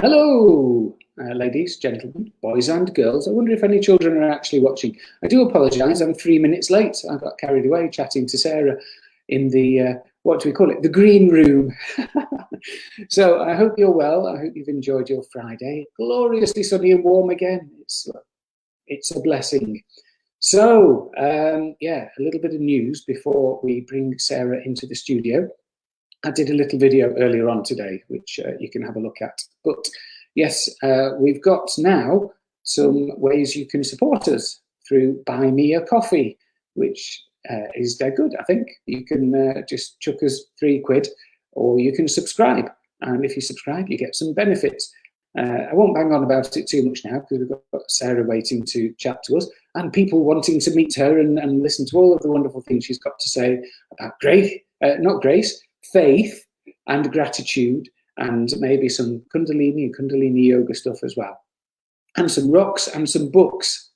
Hello, ladies, gentlemen, boys and girls. I wonder if any children are actually watching. I do apologise, I'm 3 minutes late. I got carried away chatting to Sarah in the, what do we call it, the green room. So I hope you're well. I hope you've enjoyed your Friday. Gloriously sunny and warm again. It's a blessing. So, yeah, a little bit of news before we bring Sarah into the studio. I did a little video earlier on today, which you can have a look at. But yes, we've got now some ways you can support us through Buy Me a Coffee, which is dead good, I think. You can just chuck us £3, or you can subscribe. And if you subscribe, you get some benefits. I won't bang on about it too much now, because we've got Sarah waiting to chat to us and people wanting to meet her and listen to all of the wonderful things she's got to say about faith and gratitude, and maybe some kundalini yoga stuff as well, and some rocks and some books.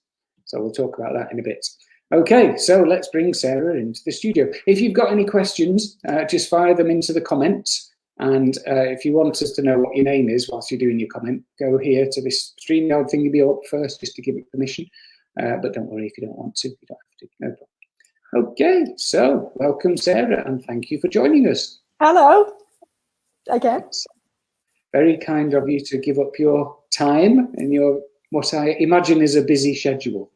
So we'll talk about that in a bit. Okay, so let's bring Sarah into the studio. If you've got any questions, just fire them into the comments. And if you want us to know what your name is whilst you're doing your comment, go here to this StreamYard thing. You'll be up first just to give it permission. But don't worry if you don't want to. You don't have to. No problem. Okay, so welcome, Sarah, and thank you for joining us. Hello, again. Very kind of you to give up your time and your, what I imagine is a busy schedule.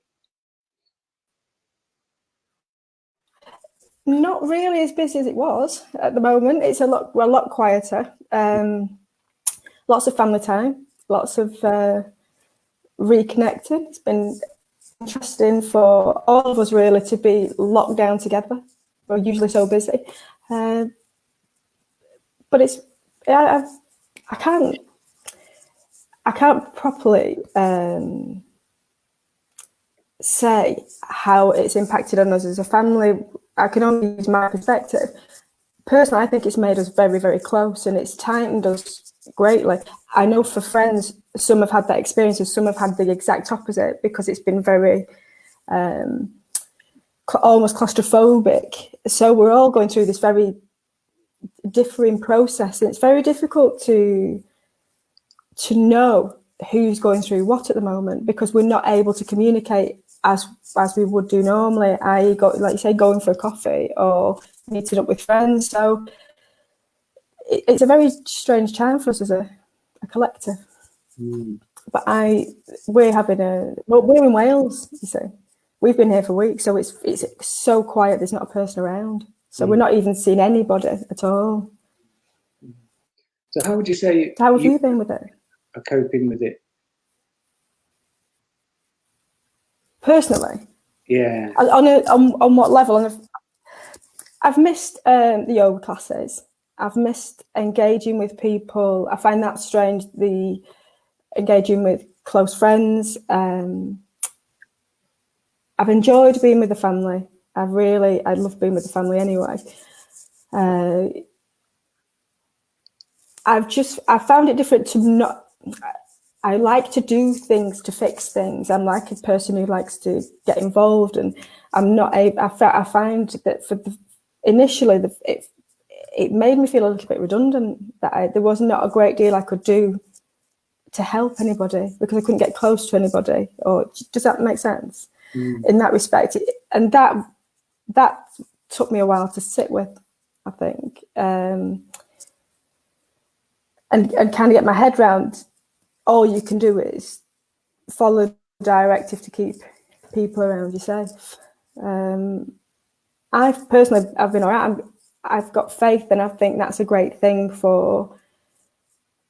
Not really as busy as it was at the moment. It's a lot quieter. Lots of family time, lots of reconnecting. It's been interesting for all of us really to be locked down together. We're usually so busy. But it's, I can't properly say how it's impacted on us as a family. I can only use my perspective. Personally, I think it's made us very, very close, and it's tightened us greatly. I know for friends, some have had that experience, and some have had the exact opposite, because it's been very almost claustrophobic. So we're all going through this very differing process, and it's very difficult to know who's going through what at the moment, because we're not able to communicate as we would do normally. Like you say, going for a coffee or meeting up with friends. So it's a very strange time for us as a collective. But we're in Wales, you see. We've been here for weeks, so it's so quiet. There's not a person around. So we're not even seeing anybody at all. So how would you say... How have you been with it? Are coping with it? Personally? Yeah. On what level? I've missed the yoga classes. I've missed engaging with people. I find that strange, the engaging with close friends. I've enjoyed being with the family. I love being with the family anyway. I found it different to not. I like to do things to fix things. I'm like a person who likes to get involved, and I'm not able. I find that initially it made me feel a little bit redundant, that there was not a great deal I could do to help anybody, because I couldn't get close to anybody. Or does that make sense? In that respect? And that took me a while to sit with, I think, and kind of get my head around. All you can do is follow the directive to keep people around you safe. I've been all right. I've got faith, and I think that's a great thing for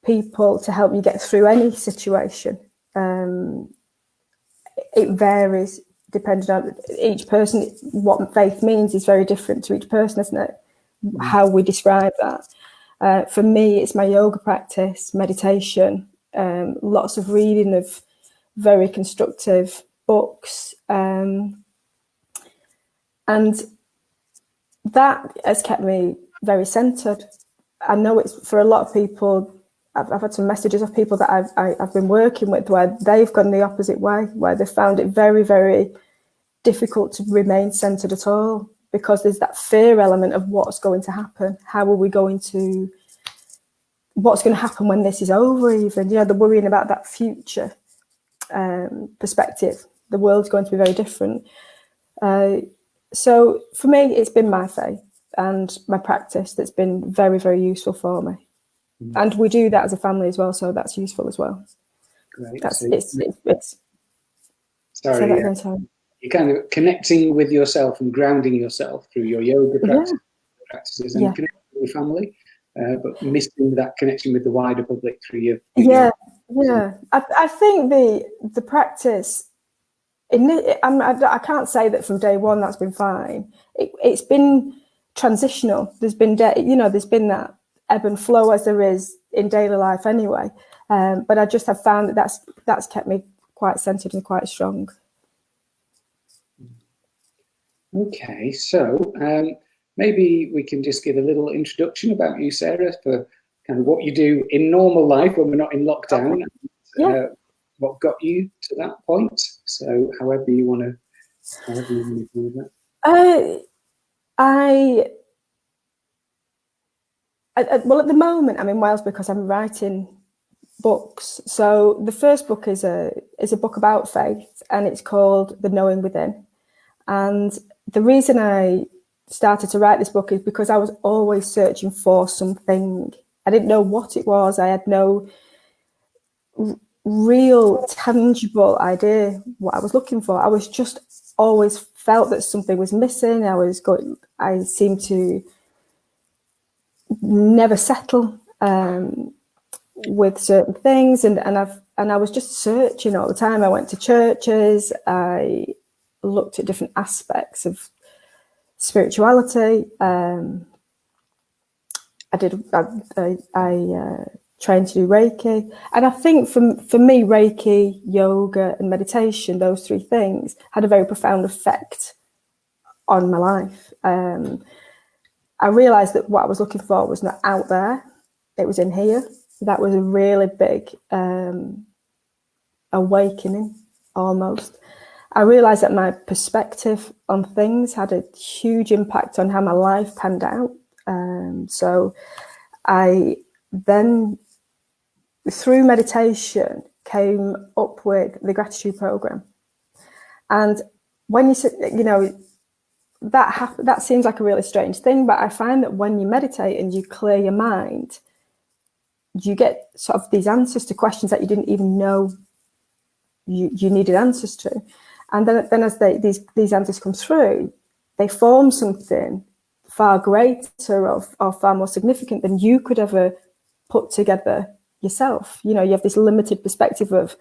people to help you get through any situation. It varies depending on each person. What faith means is very different to each person, isn't it? How we describe that. For me, it's my yoga practice, meditation, lots of reading of very constructive books, and that has kept me very centered. I know it's for a lot of people. I've had some messages of people that I've been working with where they've gone the opposite way, where they found it very, very difficult to remain centered at all, because there's that fear element of what's going to happen. How are we going to what's going to happen when this is over, even, the worrying about that future perspective. The world's going to be very different. So for me, it's been my faith and my practice that's been very, very useful for me. And we do that as a family as well, so that's useful as well. Great. That's So it's sorry, you're kind of connecting with yourself and grounding yourself through your yoga practices and connecting with your family, but missing that connection with the wider public through your I think the practice I can't say that from day one that's been fine. It's been transitional. There's been there's been that ebb and flow as there is in daily life anyway. But I just have found that that's kept me quite centered and quite strong. Okay, so maybe we can just give a little introduction about you, Sarah, for kind of what you do in normal life when we're not in lockdown. What got you to that point? So however you want to do that. Well, at the moment I'm in Wales because I'm writing books. So the first book is a book about faith, and it's called The Knowing Within. And the reason I started to write this book is because I was always searching for something. I didn't know what it was. I had no real tangible idea what I was looking for. I was just always felt that something was missing. I seemed to never settle with certain things, and I was just searching all the time. I went to churches, I looked at different aspects of spirituality. I trained to do Reiki, and I think for me, Reiki, yoga, and meditation, those three things had a very profound effect on my life. I realised that what I was looking for was not out there; it was in here. That was a really big awakening, almost. I realised that my perspective on things had a huge impact on how my life panned out. So I then, through meditation, came up with the gratitude program. And when you said, that seems like a really strange thing, but I find that when you meditate and you clear your mind, you get sort of these answers to questions that you didn't even know you needed answers to. And then as these answers come through, they form something far greater or far more significant than you could ever put together yourself. You have this limited perspective of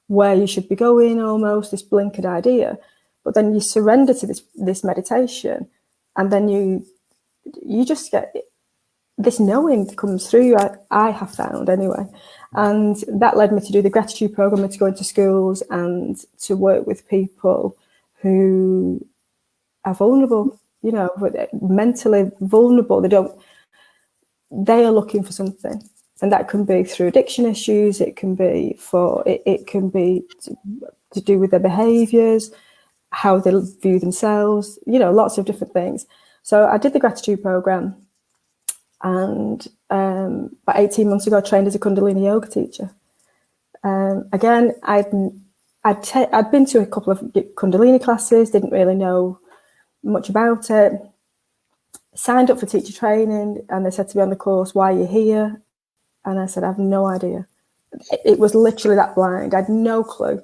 where you should be going, almost this blinkered idea. But then you surrender to this meditation, and then you just get this knowing comes through. I have found anyway, and that led me to do the gratitude program and to go into schools and to work with people who are vulnerable, mentally vulnerable. They are looking for something, and that can be through addiction issues. It can be to do with their behaviours, how they view themselves, lots of different things. So I did the gratitude program, and about 18 months ago, I trained as a kundalini yoga teacher. Again, I'd been to a couple of kundalini classes, didn't really know much about it. Signed up for teacher training, and they said to me on the course, "Why are you here?" And I said, "I have no idea." It was literally that blind. I had no clue.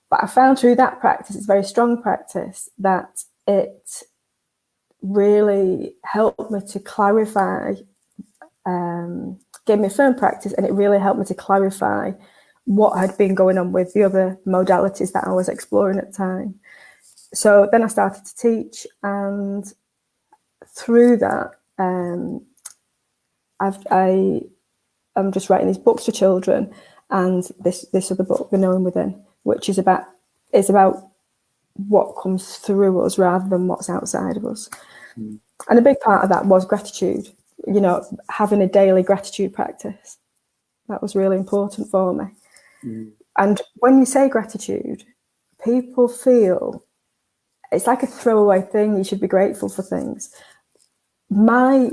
But I found through that practice, it's a very strong practice, that it really helped me to clarify, gave me a firm practice, and it really helped me to clarify what had been going on with the other modalities that I was exploring at the time. So then I started to teach, and through that, I'm just writing these books for children, and this other book, The Knowing Within, which is about what comes through us rather than what's outside of us. And a big part of that was gratitude, having a daily gratitude practice. That was really important for me. And when you say gratitude, people feel it's like a throwaway thing. You should be grateful for things. My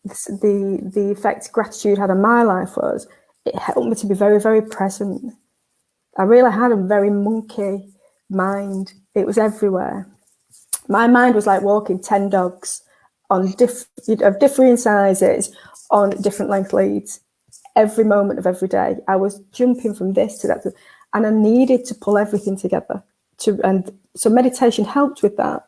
the effect gratitude had on my life was it helped me to be very, very present. I really had a very monkey mind. It was everywhere. My mind was like walking 10 dogs on of differing sizes on different length leads. Every moment of every day, I was jumping from this to that, and I needed to pull everything together. And so meditation helped with that,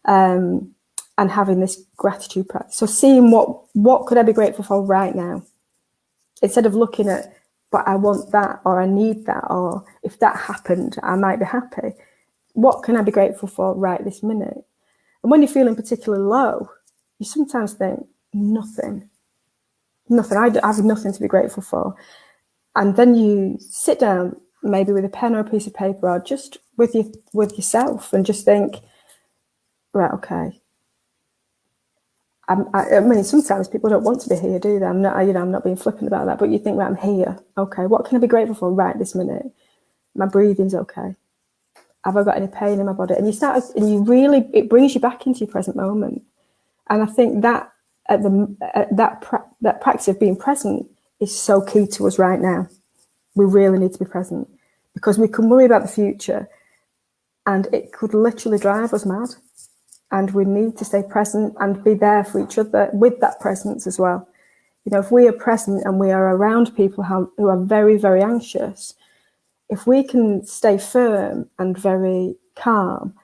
and having this gratitude practice. So seeing what could I be grateful for right now, instead of looking at, but I want that, or I need that, or if that happened, I might be happy. What can I be grateful for right this minute? And when you're feeling particularly low, you sometimes think, nothing. I have nothing to be grateful for. And then you sit down, maybe with a pen or a piece of paper, or just with yourself, and just think, right, okay. I mean, sometimes people don't want to be here, do they? I'm not being flippant about that, but you think, right, I'm here. Okay, what can I be grateful for right this minute? My breathing's okay. Have I got any pain in my body? And it brings you back into your present moment. And I think that that practice of being present is so key to us right now. We really need to be present, because we can worry about the future and it could literally drive us mad. And we need to stay present and be there for each other with that presence as well. You know, if we are present and we are around people who are very, very anxious, if we can stay firm and very calm,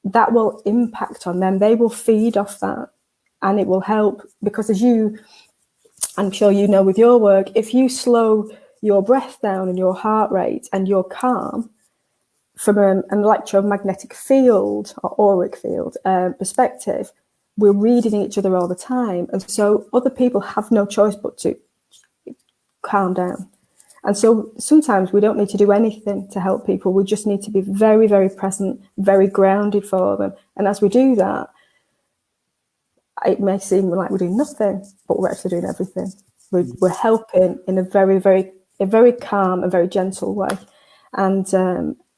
that will impact on them. They will feed off that, and it will help, because I'm sure you know with your work, if you slow your breath down and your heart rate and you're calm, from an electromagnetic field or auric field perspective, we're reading each other all the time. And so other people have no choice but to calm down. And so sometimes we don't need to do anything to help people. We just need to be very, very present, very grounded for them. And as we do that, it may seem like we're doing nothing, but we're actually doing everything. We're helping in a very, very calm and very gentle way.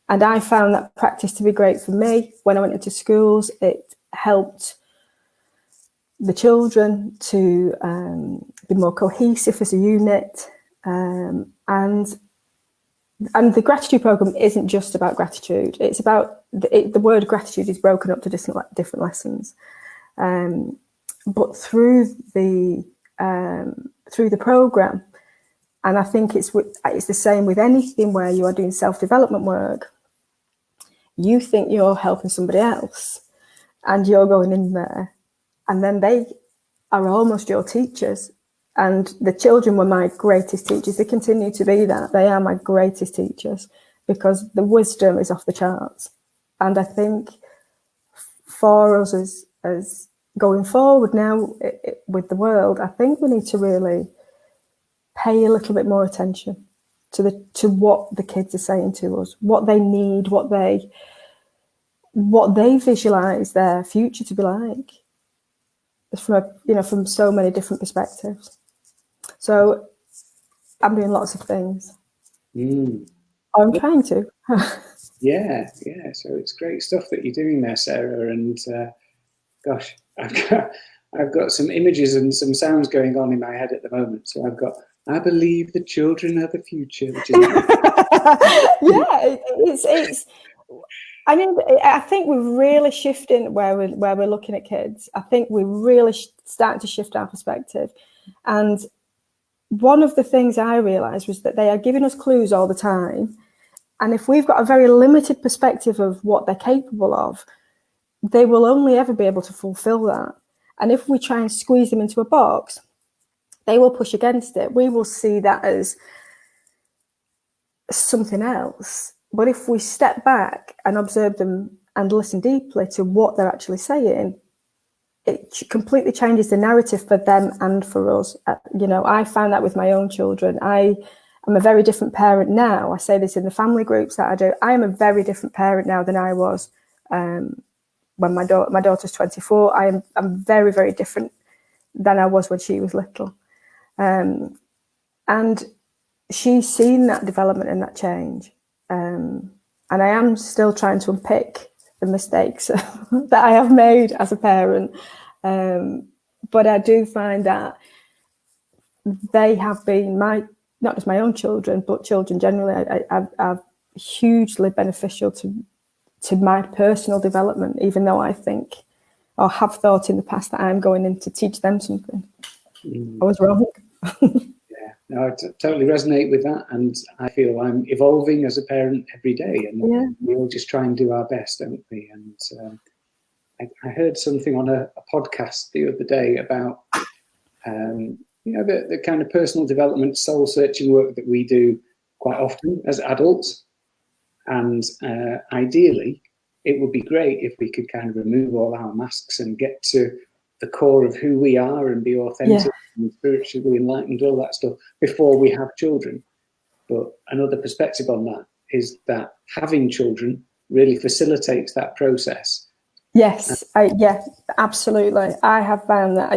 And I found that practice to be great for me. When I went into schools, it helped the children to be more cohesive as a unit. And the gratitude program isn't just about gratitude. It's about the word gratitude is broken up to different lessons. But through the program, and I think it's the same with anything where you are doing self-development work. You think you're helping somebody else, and you're going in there, and then they are almost your teachers. And the children were my greatest teachers. They continue to be that. They are my greatest teachers, because the wisdom is off the charts. And I think for us as going forward now with the world, I think we need to really pay a little bit more attention to what the kids are saying to us, what they need, what they visualize their future to be like, from so many different perspectives. So I'm doing lots of things. I'm trying to. Yeah. So it's great stuff that you're doing there, Sarah. And gosh, I've got some images and some sounds going on in my head at the moment. So I've got, I believe the children are the future, which is yeah, it's. I mean, I think we're really shifting where we're looking at kids. I think we're really starting to shift our perspective. And one of the things I realised was that they are giving us clues all the time. And if we've got a very limited perspective of what they're capable of, they will only ever be able to fulfil that. And if we try and squeeze them into a box, they will push against it. We will see that as something else. But if we step back and observe them and listen deeply to what they're actually saying, it completely changes the narrative for them and for us. I found that with my own children. I am a very different parent now. I say this in the family groups that I do. I am a very different parent now than I was when my daughter's 24. I'm very, very different than I was when she was little. And she's seen that development and that change. And I am still trying to unpick the mistakes that I have made as a parent. But I do find that they have been not just my own children, but children generally are hugely beneficial to my personal development, even though I think or have thought in the past that I'm going in to teach them something. I was wrong. Yeah, no, I totally resonate with that, and I feel I'm evolving as a parent every day, and we all just try and do our best, don't we? And I heard something on a podcast the other day about the kind of personal development, soul searching work that we do quite often as adults, and ideally it would be great if we could kind of remove all our masks and get to the core of who we are and be authentic and spiritually enlightened, all that stuff, before we have children. But another perspective on that is that having children really facilitates that process. Yes, absolutely. I have found that,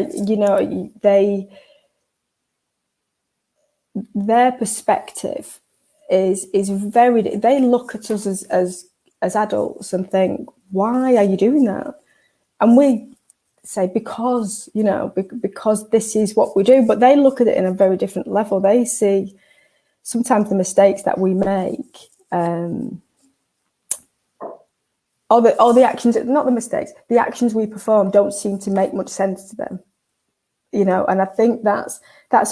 their perspective is very, they look at us as adults and think, why are you doing that? And we say, because this is what we do, but they look at it in a very different level. They see sometimes the mistakes that we make, or the actions, not the mistakes, the actions we perform don't seem to make much sense to them, and I think that's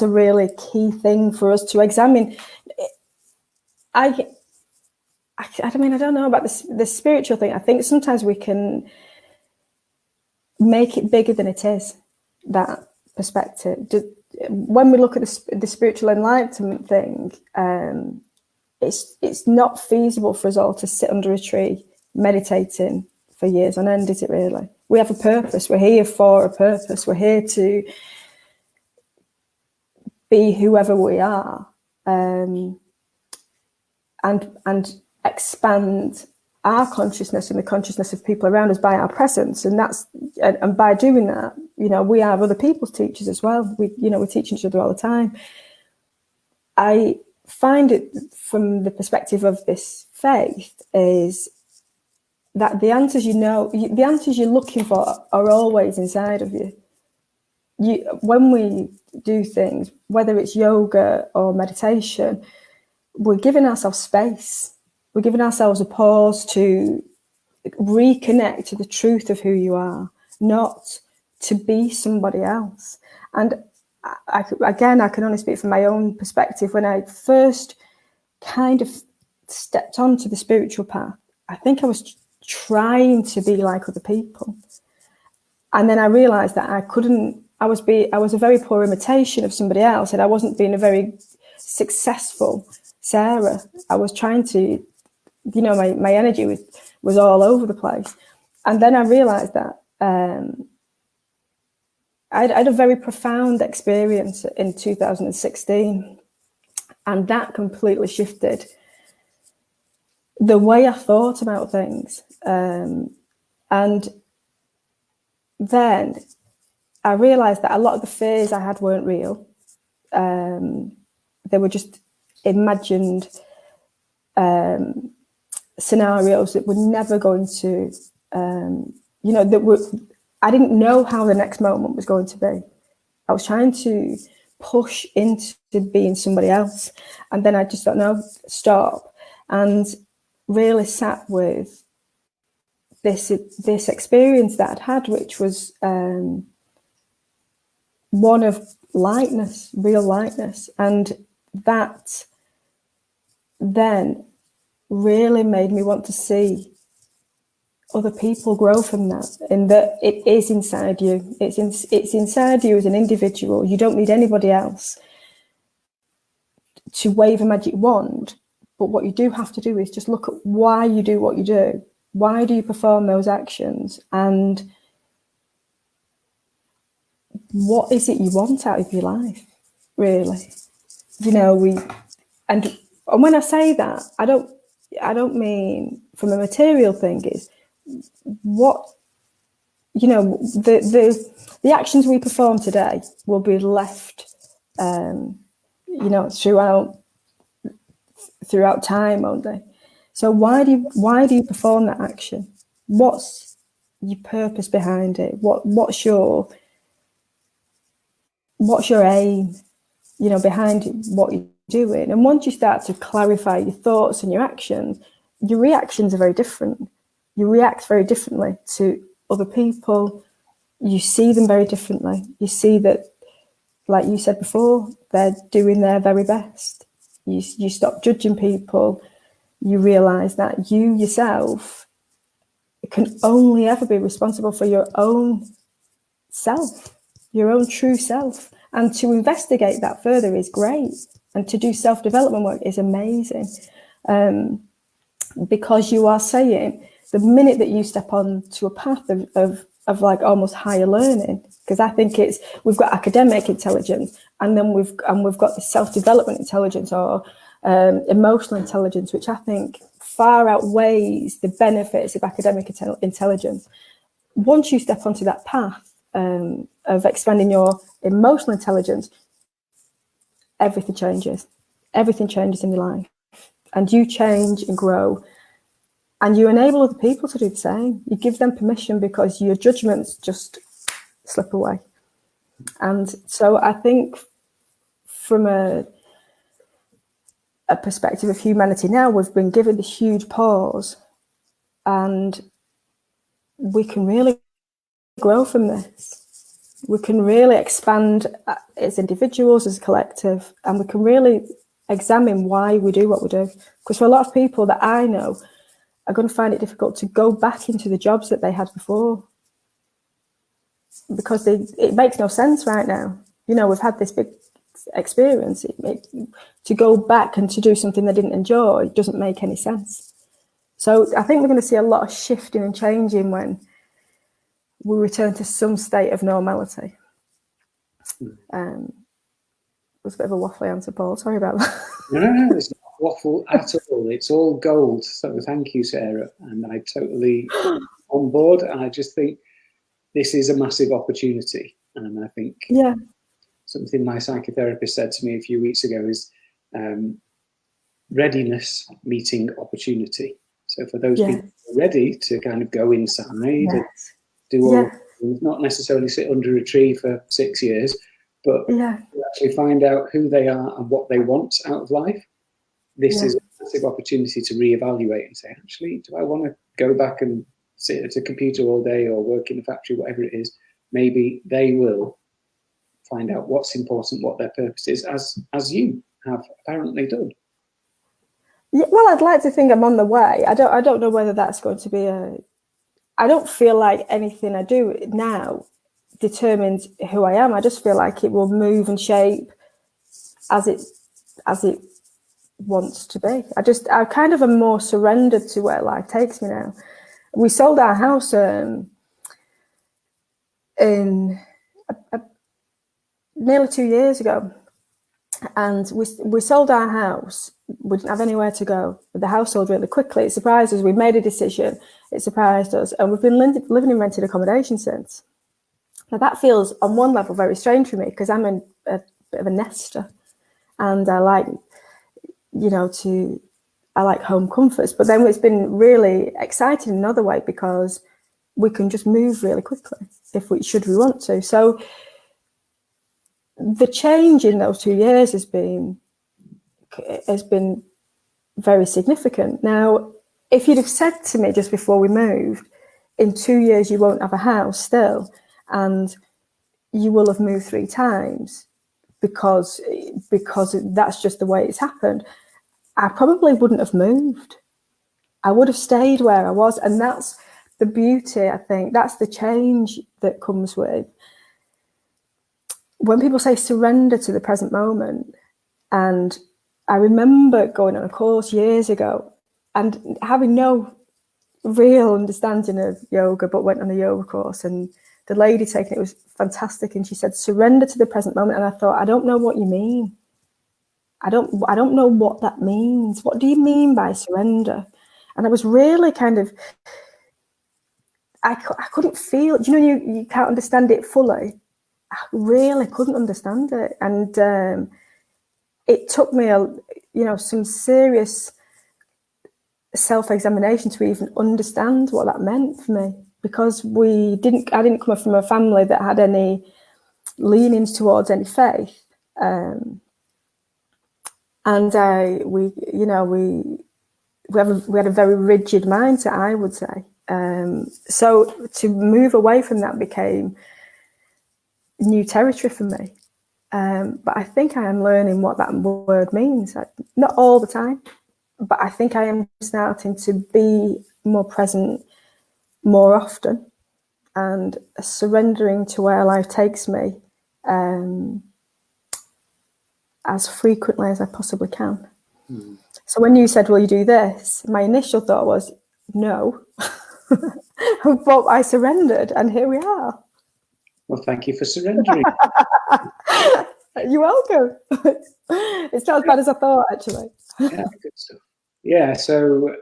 a really key thing for us to examine. I mean, I don't know about the spiritual thing. I think sometimes we can make it bigger than it is, that perspective. When we look at the spiritual enlightenment thing, it's not feasible for us all to sit under a tree meditating for years on end, is it really? We have a purpose. We're here for a purpose. We're here to be whoever we are, and expand our consciousness and the consciousness of people around us by our presence. And by doing that, we are other people's teachers as well. We're teaching each other all the time. I find it from the perspective of this faith is that the answers you're looking for are always inside of you. When we do things, whether it's yoga or meditation, we're giving ourselves space. We're giving ourselves a pause to reconnect to the truth of who you are, not to be somebody else. And I can only speak from my own perspective. When I first kind of stepped onto the spiritual path, I think I was trying to be like other people. And then I realized that I couldn't. I was a very poor imitation of somebody else, and I wasn't being a very successful Sarah. I was trying to, my energy was all over the place. And then I realized that I had a very profound experience in 2016, and that completely shifted the way I thought about things. And then I realized that a lot of the fears I had weren't real. They were just imagined scenarios that were never going to, I didn't know how the next moment was going to be. I was trying to push into being somebody else. And then I just thought, no, stop. And really sat with this experience that I'd had, which was one of lightness, real lightness. And that then really made me want to see other people grow from that, in that it is inside you. It's inside you as an individual. You don't need anybody else to wave a magic wand. But what you do have to do is just look at why you do what you do. Why do you perform those actions? And what is it you want out of your life, really? And when I say that, I don't mean from a material thing. Is what, the actions we perform today will be left, throughout time, won't they? So why do you perform that action? What's your purpose behind it? What's your what's your aim, you know, behind what you're doing. And once you start to clarify your thoughts and your actions, your reactions are very different. You react very differently to other people. You see them very differently. You see that, like you said before, they're doing their very best. You stop judging people. You realise that you yourself can only ever be responsible for your own self, your own true self. And to investigate that further is great. And to do self-development work is amazing. Because you are saying, the minute that you step on to a path of like almost higher learning, because I think we've got academic intelligence, and then we've got the self-development intelligence, or emotional intelligence, which I think far outweighs the benefits of academic intelligence. Once you step onto that path of expanding your emotional intelligence, everything changes. Everything changes in your life, and you change and grow, and you enable other people to do the same. You give them permission because your judgments just slip away. And so I think from a perspective of humanity now, we've been given this huge pause, and we can really grow from this. We can really expand as individuals, as a collective, and we can really examine why we do what we do. Because for a lot of people that I know are going to find it difficult to go back into the jobs that they had before, because it makes no sense right now. You know, we've had this big experience. To go back and to do something they didn't enjoy doesn't make any sense. So I think we're going to see a lot of shifting and changing when we return to some state of normality. It was a bit of a waffly answer, Paul. Sorry about that. No, it's not waffle at all. It's all gold. So thank you, Sarah. And I totally on board. And I just think this is a massive opportunity. And I think something my psychotherapist said to me a few weeks ago is readiness meeting opportunity. So for those people who are ready to kind of go inside and do all, not necessarily sit under a tree for 6 years, but actually find out who they are and what they want out of life. This is a massive opportunity to reevaluate and say, actually, do I want to go back and sit at a computer all day or work in a factory, whatever it is? Maybe they will find out what's important, what their purpose is, as you have apparently done. Yeah, well, I'd like to think I'm on the way. I don't know whether that's going to be I don't feel like anything I do now determines who I am. I just feel like it will move and shape as it wants to be. I kind of am more surrendered to where life takes me now. We sold our house in nearly 2 years ago, and we sold our house. We didn't have anywhere to go. The house sold really quickly. It surprised us. We made a decision. It surprised us, and we've been living in rented accommodation since. Now that feels, on one level, very strange for me because I'm a bit of a nester, and I like, I like home comforts. But then it's been really exciting in another way because we can just move really quickly should we want to. So the change in those 2 years has been very significant. Now, if you'd have said to me just before we moved, in 2 years you won't have a house still, and you will have moved 3 times because that's just the way it's happened, I probably wouldn't have moved. I would have stayed where I was, and that's the beauty, I think. That's the change that comes with when people say surrender to the present moment. And I remember going on a course years ago and having no real understanding of yoga, but went on a yoga course, and the lady taking it was fantastic, and she said, surrender to the present moment. And I thought, I don't know what you mean. I don't know what that means. What do you mean by surrender? And I was really kind of, I couldn't feel, you can't understand it fully. I really couldn't understand it. And it took me some serious self-examination to even understand what that meant for me, because I didn't come from a family that had any leanings towards any faith. And we had a very rigid mindset, I would say. So to move away from that became new territory for me. But I think I am learning what that word means. Not all the time, but I think I am starting to be more present more often and surrendering to where life takes me as frequently as I possibly can. Mm. So when you said, will you do this? My initial thought was, no. But I surrendered and here we are. Well, thank you for surrendering. You're welcome. It's not as bad as I thought, actually. Yeah, good stuff. Yeah, so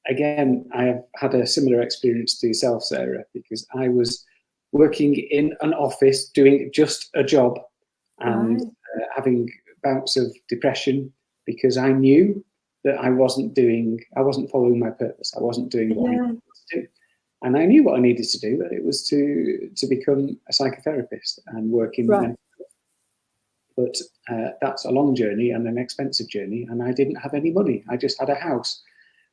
again, I have had a similar experience to yourself, Sarah, because I was working in an office doing just a job and having bouts of depression because I knew that I wasn't following my purpose. I wasn't doing what I needed to do. And I knew what I needed to do, but it was to become a psychotherapist and work in mental health. But that's a long journey and an expensive journey, and I didn't have any money. I just had a house,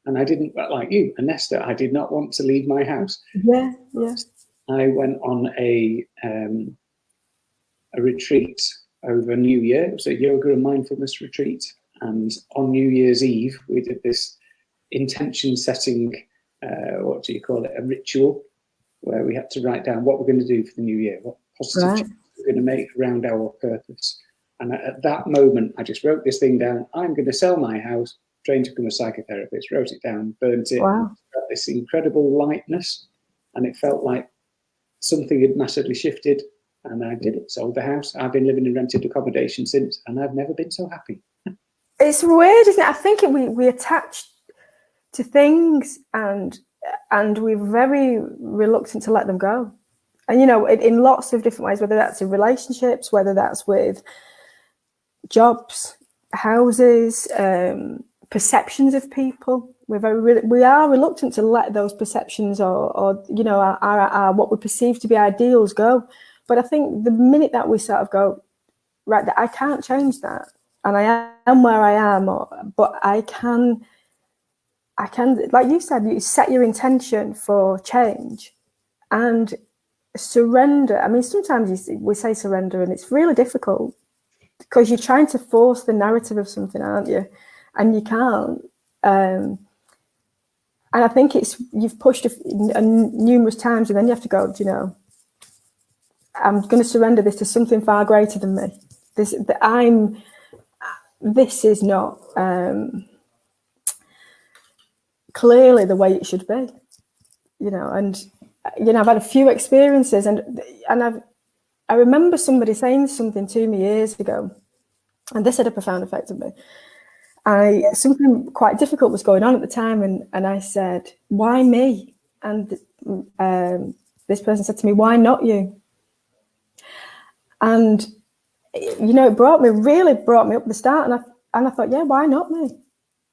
and I didn't, like you, Anesta, I did not want to leave my house. Yeah. I went on a retreat over New Year. It was a yoga and mindfulness retreat, and on New Year's Eve, we did this intention setting, what do you call it, a ritual, where we had to write down what we're going to do for the new year, what positive changes we're going to make around our purpose. And at that moment, I just wrote this thing down. I'm going to sell my house, train to become a psychotherapist, wrote it down, burnt it. Wow. Got this incredible lightness. And it felt like something had massively shifted. And I did it, sold the house. I've been living in rented accommodation since, and I've never been so happy. It's weird, isn't it? I think we attach to things and we're very reluctant to let them go. And, in lots of different ways, whether that's in relationships, whether that's with jobs, houses, perceptions of people. We are reluctant to let those perceptions or our what we perceive to be ideals go. But I think the minute that we sort of go, right, that I can't change that, and I am where I am, but I can, like you said, you set your intention for change and surrender. I mean, sometimes we say surrender and it's really difficult because you're trying to force the narrative of something, aren't you? And you can't. And I think you've pushed numerous times and then you have to go, I'm going to surrender this to something far greater than me. This is not clearly the way it should be, and I've had a few experiences and I remember somebody saying something to me years ago, and this had a profound effect on me. Something quite difficult was going on at the time, and I said, why me? And this person said to me, why not you? And it really brought me up the start, and I thought, yeah, why not me?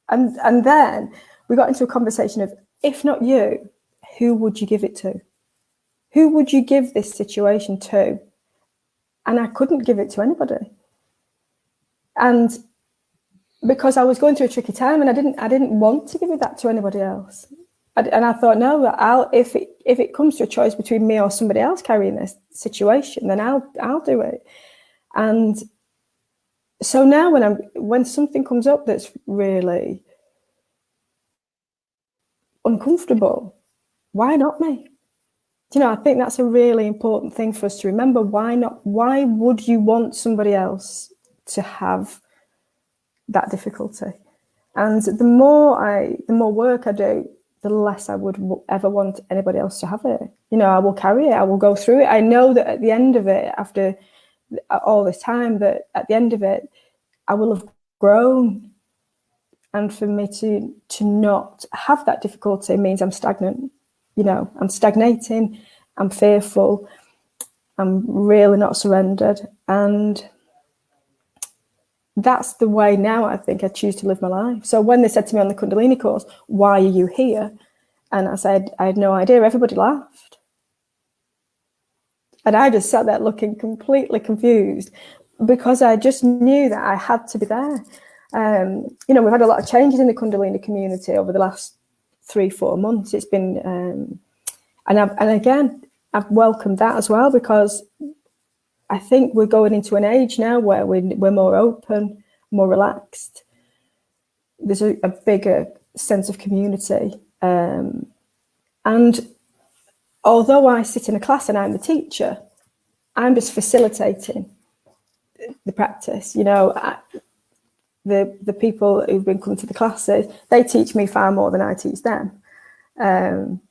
And then we got into a conversation of, if not you, who would you give it to? Who would you give this situation to? And I couldn't give it to anybody. And because I was going through a tricky time and I didn't want to give that to anybody else. And I thought, no, if it comes to a choice between me or somebody else carrying this situation, then I'll do it. And so now when something comes up that's really uncomfortable, why not me? I think that's a really important thing for us to remember. Why not? Why would you want somebody else to have that difficulty? And the more work I do, the less I would ever want anybody else to have it. I will carry it. I will go through it. I know that at the end of it, after all this time, that at the end of it, I will have grown. And for me to not have that difficulty means I'm stagnant. I'm stagnating, I'm fearful, I'm really not surrendered. And that's the way now I think I choose to live my life. So when they said to me on the Kundalini course, why are you here? And I said, I had no idea. Everybody laughed. And I just sat there looking completely confused because I just knew that I had to be there. You know, we've had a lot of changes in the Kundalini community over the last 3-4 months. It's been, and again, I've welcomed that as well, because I think we're going into an age now where we're more open, more relaxed. There's a bigger sense of community. And although I sit in a class and I'm the teacher, I'm just facilitating the practice. You know, the people who've been coming to the classes, they teach me far more than I teach them. And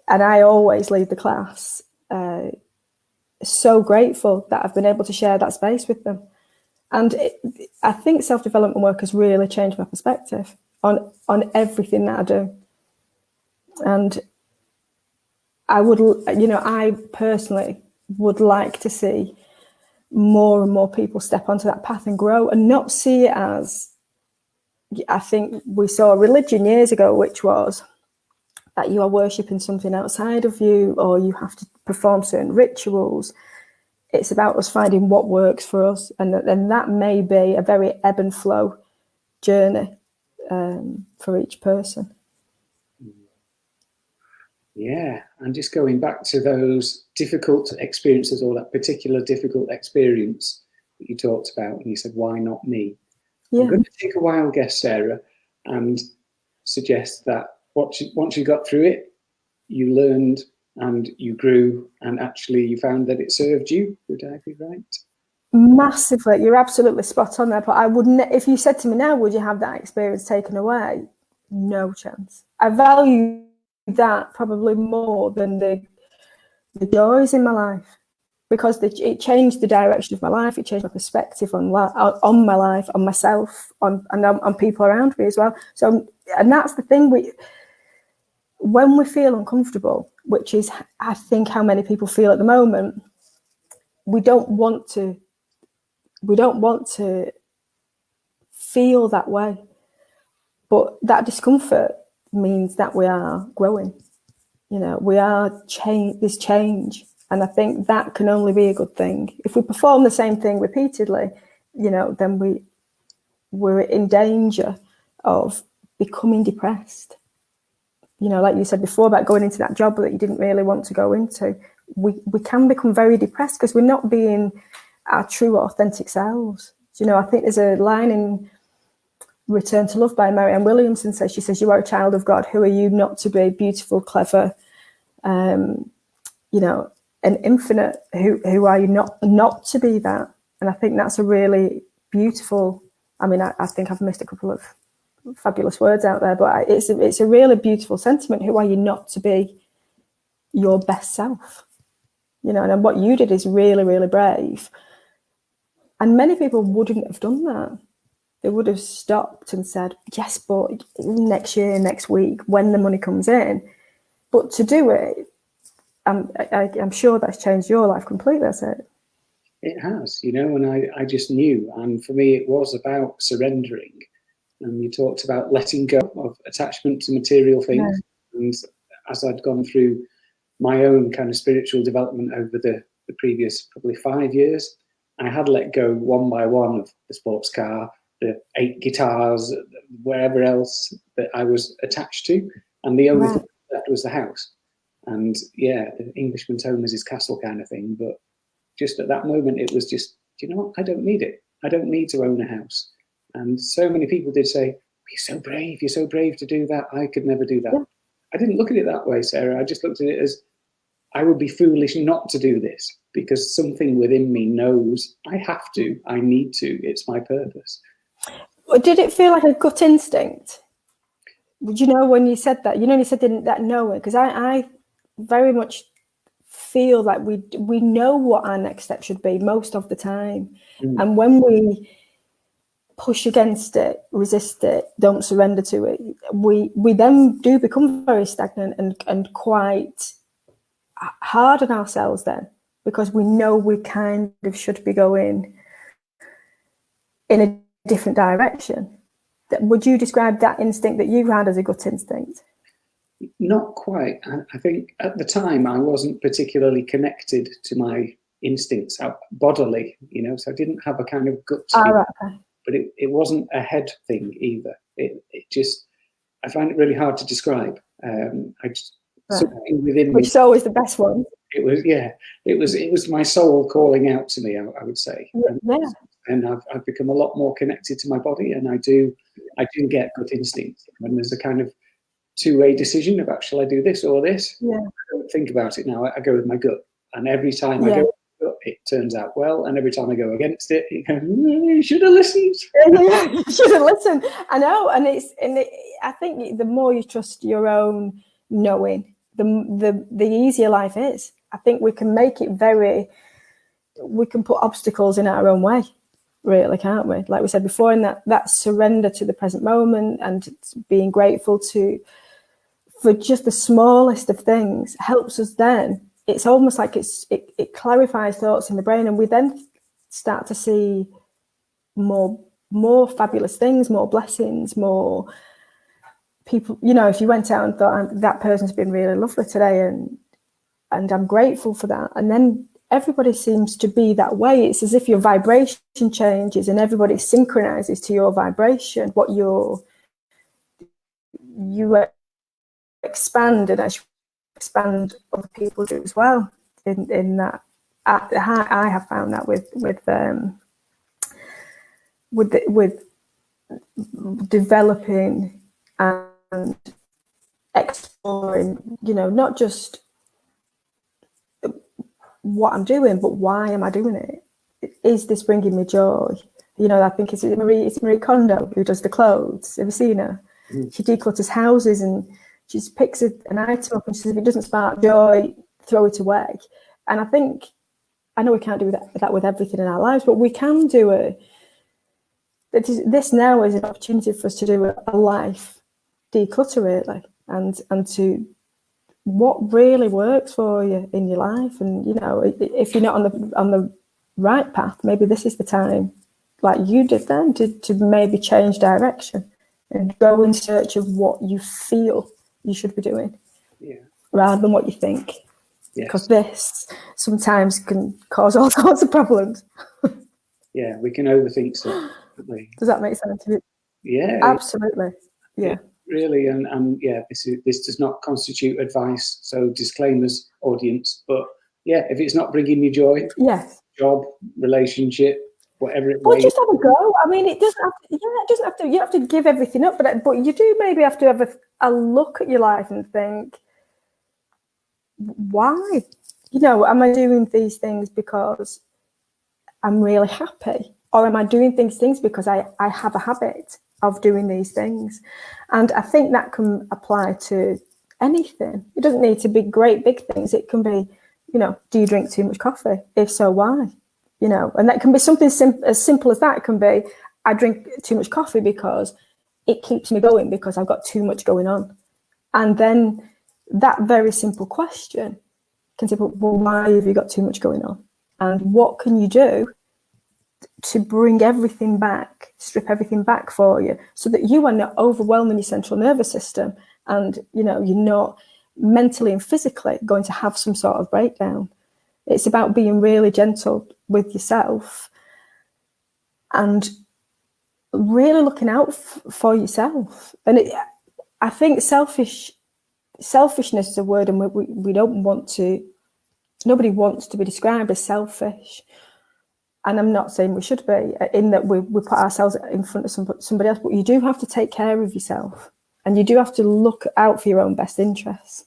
I always leave the class so grateful that I've been able to share that space with them. And I think self-development work has really changed my perspective on everything that I do. And I personally would like to see more and more people step onto that path and grow, and not see it as, I think we saw religion years ago, which was that you are worshipping something outside of you, or you have to perform certain rituals. It's about us finding what works for us, and that may be a very ebb and flow journey for each person. Yeah, and just going back to those difficult experiences, or that particular difficult experience that you talked about, and you said, why not me? Yeah. I'm going to take a wild guess, Sarah, and suggest that once you got through it, you learned and you grew, and actually you found that it served you. Would I be right? Massively. You're absolutely spot on there. But I wouldn't, if you said to me now, would you have that experience taken away? No chance. I value that probably more than the joys in my life, because it changed the direction of my life. It changed my perspective on my life, on myself, on people around me as well. So, and that's the thing, when we feel uncomfortable, which is, I think, how many people feel at the moment, we don't want to feel that way. But that discomfort means that we are growing. You know, we are this change. And I think that can only be a good thing. If we perform the same thing repeatedly, you know, then we're in danger of becoming depressed. You know, like you said before about going into that job that you didn't really want to go into, we can become very depressed because we're not being our true, authentic selves. You know, I think there's a line in Return to Love by Marianne Williamson she says, you are a child of God. Who are you not to be? Beautiful, clever, you know, and infinite. Who are you not to be that? And I think that's a really beautiful, I mean, I think I've missed a couple of fabulous words out there, but it's a really beautiful sentiment. Who are you not to be your best self? You know, and what you did is really, really brave. And many people wouldn't have done that. They would have stopped and said, yes, but next year, next week, when the money comes in. But to do it, I'm sure that's changed your life completely, has it? It has, you know, and I just knew. And for me, it was about surrendering. And you talked about letting go of attachment to material things. Yeah. And as I'd gone through my own kind of spiritual development over the previous probably 5 years, I had let go one by one of the sports car, the 8 guitars, wherever else that I was attached to. And the only thing left was the house. And yeah, the Englishman's home is his castle kind of thing. But just at that moment, it was just, you know what? I don't need it. I don't need to own a house. And so many people did say, you're so brave. You're so brave to do that. I could never do that. Yeah. I didn't look at it that way, Sarah. I just looked at it as, I would be foolish not to do this because something within me knows I have to, I need to, it's my purpose. Did it feel like a gut instinct? Did you know when you said that? You know, you said that knowing, because I very much feel like we know what our next step should be most of the time. And when we push against it, resist it, don't surrender to it, we then do become very stagnant and quite hard on ourselves then, because we know we kind of should be going in a different direction. Would you describe that instinct that you had as a gut instinct? Not quite. I think at the time I wasn't particularly connected to my instincts bodily, so I didn't have a kind of gut feeling. Right, okay. But it wasn't a head thing either. It just, I find it really hard to describe. I just, something within me. Which is always the best one. It was my soul calling out to me, I would say. And I've become a lot more connected to my body, and I do get gut instincts when there's a kind of two-way decision about shall I do this or this. Yeah. I don't think about it now. I go with my gut, and every time I go with my gut, it turns out well, and every time I go against it, it goes, you should have listened. You should have listened. I know, and I think the more you trust your own knowing, the easier life is. I think we can make it we can put obstacles in our own way, really, can't we? Like we said before, in that surrender to the present moment and being grateful for just the smallest of things helps us then. It's almost like it clarifies thoughts in the brain, and we then start to see more fabulous things, more blessings, more people. If you went out and thought, that person's been really lovely today, and I'm grateful for that, and then everybody seems to be that way. It's as if your vibration changes and everybody synchronizes to your vibration. What you expand, and as you expand, other people do as well. In that, I have found that with developing and exploring, not just what I'm doing, but why am I doing it? Is this bringing me joy? I think it's Marie Kondo who does the clothes. Have you seen her? She declutters houses and she just picks an item up and she says, if it doesn't spark joy, throw it away. And I know we can't do that with everything in our lives, but we can do it. This now is an opportunity for us to do a life declutter, really, and to what really works for you in your life. And if you're not on the right path, maybe this is the time, like you did then, to maybe change direction and go in search of what you feel you should be doing, rather than what you think. Because this sometimes can cause all sorts of problems. Yeah, we can overthink stuff. Does that make sense? Yeah, absolutely. Yeah. Really, and this does not constitute advice, so disclaimers, audience. But if it's not bringing you joy, job, relationship, whatever it well, just have a go. I mean, it doesn't have to. You have to give everything up, but you do maybe have to have a look at your life and think, why? Am I doing these things because I'm really happy, or am I doing these things because I have a habit of doing these things? And I think that can apply to anything. It doesn't need to be great big things. It can be, do you drink too much coffee? If so, why? And that can be something as simple as that. It can be, I drink too much coffee because it keeps me going because I've got too much going on. And then that very simple question can say, well, why have you got too much going on? And what can you do to bring everything back, strip everything back for you, so that you are not overwhelming your central nervous system, and you're not mentally and physically going to have some sort of breakdown. It's about being really gentle with yourself and really looking out for yourself. And I think selfishness is a word, and we don't want to. Nobody wants to be described as selfish. And I'm not saying we should be, in that we put ourselves in front of somebody else, but you do have to take care of yourself, and you do have to look out for your own best interests.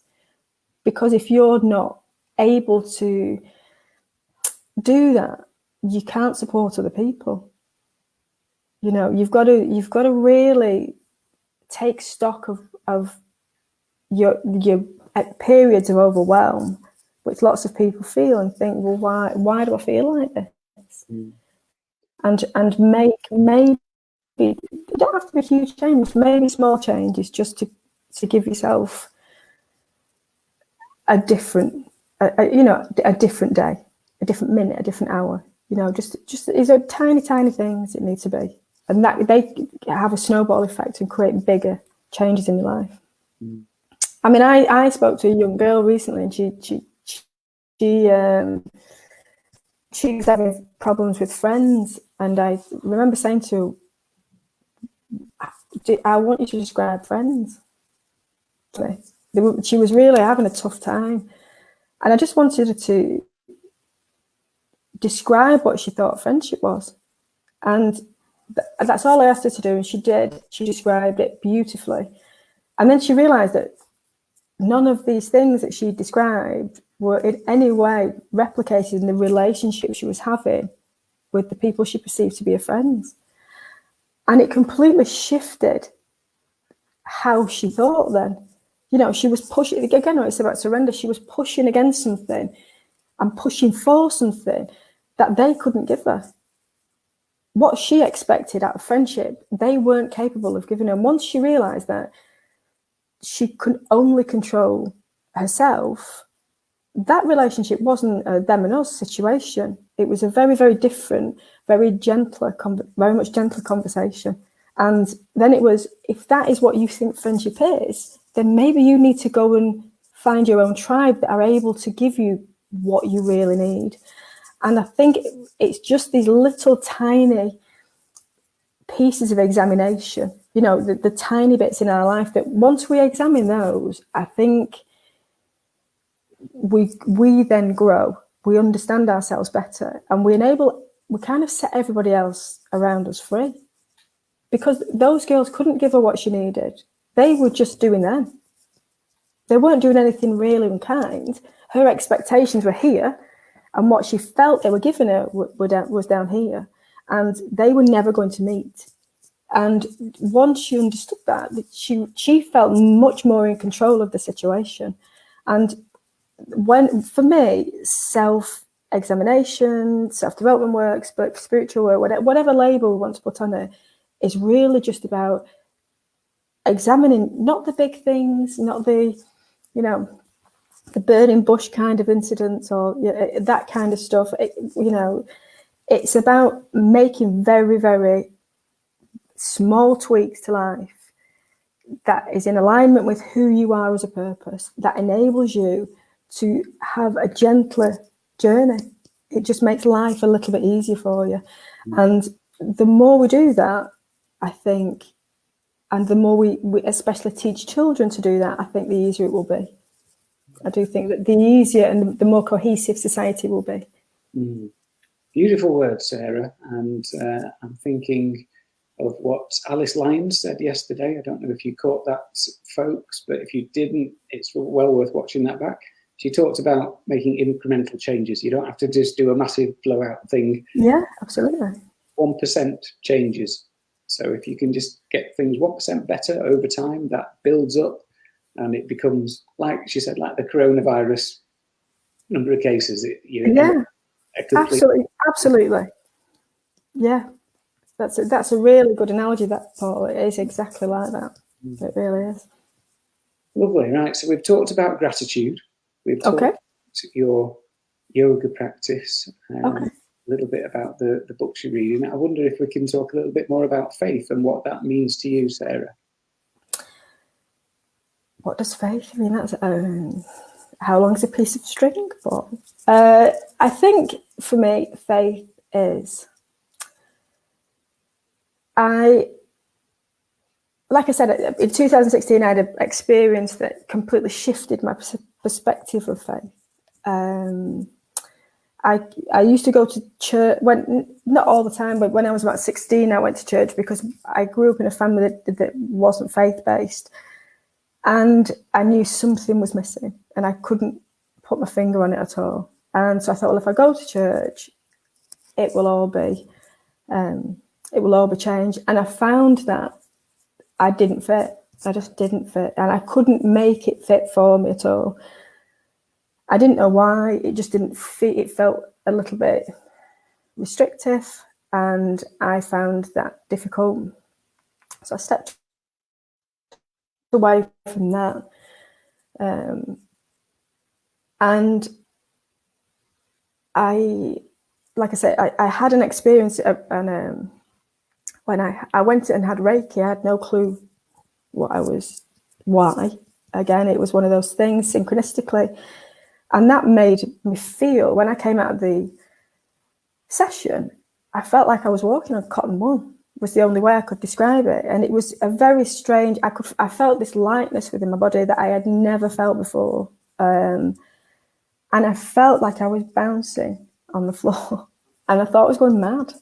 Because if you're not able to do that, you can't support other people. You've got to really take stock of your periods of overwhelm, which lots of people feel, and think, well, why do I feel like this? And maybe it don't have to be huge changes, maybe small changes, just to give yourself a different different day, a different minute, a different hour. Just these are tiny things it needs to be, and that they have a snowball effect and create bigger changes in your life. I mean, I spoke to a young girl recently, and she was having problems with friends, and I remember saying to her, I want you to describe friends. She was really having a tough time, and I just wanted her to describe what she thought friendship was. And that's all I asked her to do, and she did. She described it beautifully. And then she realised that none of these things that she described were in any way replicated in the relationship she was having with the people she perceived to be her friends. And it completely shifted how she thought then. You know, she was pushing, again, it's about surrender. She was pushing against something and pushing for something that they couldn't give her. What she expected out of friendship, they weren't capable of giving her. And once she realised that she could only control herself, that relationship wasn't a them and us situation. It was a very, very different, very gentler, very much gentler conversation. And then it was, if that is what you think friendship is, then maybe you need to go and find your own tribe that are able to give you what you really need. And I think it's just these little tiny pieces of examination, you know, the tiny bits in our life that once we examine those, I think we then grow, we understand ourselves better, and we kind of set everybody else around us free. Because those girls couldn't give her what she needed. They were just doing them. They weren't doing anything really unkind. Her expectations were here, and what she felt they were giving her was down here, and they were never going to meet. And once she understood that, she felt much more in control of the situation. And for me, self-examination, self-development work, spiritual work, whatever label we want to put on it, is really just about examining not the big things, not the, you know, the burning bush kind of incidents or that kind of stuff. It's about making very, very small tweaks to life that is in alignment with who you are as a purpose, that enables you to have a gentler journey. It just makes life a little bit easier for you. And the more we do that, I think, and the more we especially teach children to do that, I think the easier it will be. I do think that the easier and the more cohesive society will be. Beautiful words, Sarah. And I'm thinking of what Alice Lyons said yesterday. I don't know if you caught that, folks, but if you didn't, it's well worth watching that back. She talked about making incremental changes. You don't have to just do a massive blowout thing. Yeah, absolutely. 1% changes. So if you can just get things 1% better over time, that builds up, and it becomes, like she said, like the coronavirus number of cases. Absolutely. Yeah, that's a really good analogy, that, Paul. It is exactly like that. It really is. Lovely. Right. So we've talked about gratitude. We've talked about your yoga practice. A little bit about the books you're reading. I wonder if we can talk a little bit more about faith and what that means to you, Sarah. What does faith mean? That's how long is a piece of string for? I think for me, faith is, like I said, in 2016, I had an experience that completely shifted my perspective of faith. I used to go to church, not all the time, but when I was about 16, I went to church because I grew up in a family that wasn't faith-based. And I knew something was missing, and I couldn't put my finger on it at all. And so I thought, well, if I go to church, it will all be changed. And I found that I didn't fit. I just didn't fit, and I couldn't make it fit for me at all. I didn't know why. It just didn't fit. It felt a little bit restrictive, and I found that difficult. So I stepped away from that. And I had an experience, and when I went and had Reiki, I had no clue why. again, it was one of those things synchronistically. And that made me feel, when I came out of the session, I felt like I was walking on cotton wool, was the only way I could describe it. And it was a very strange, I felt this lightness within my body that I had never felt before. And I felt like I was bouncing on the floor. And I thought I was going mad.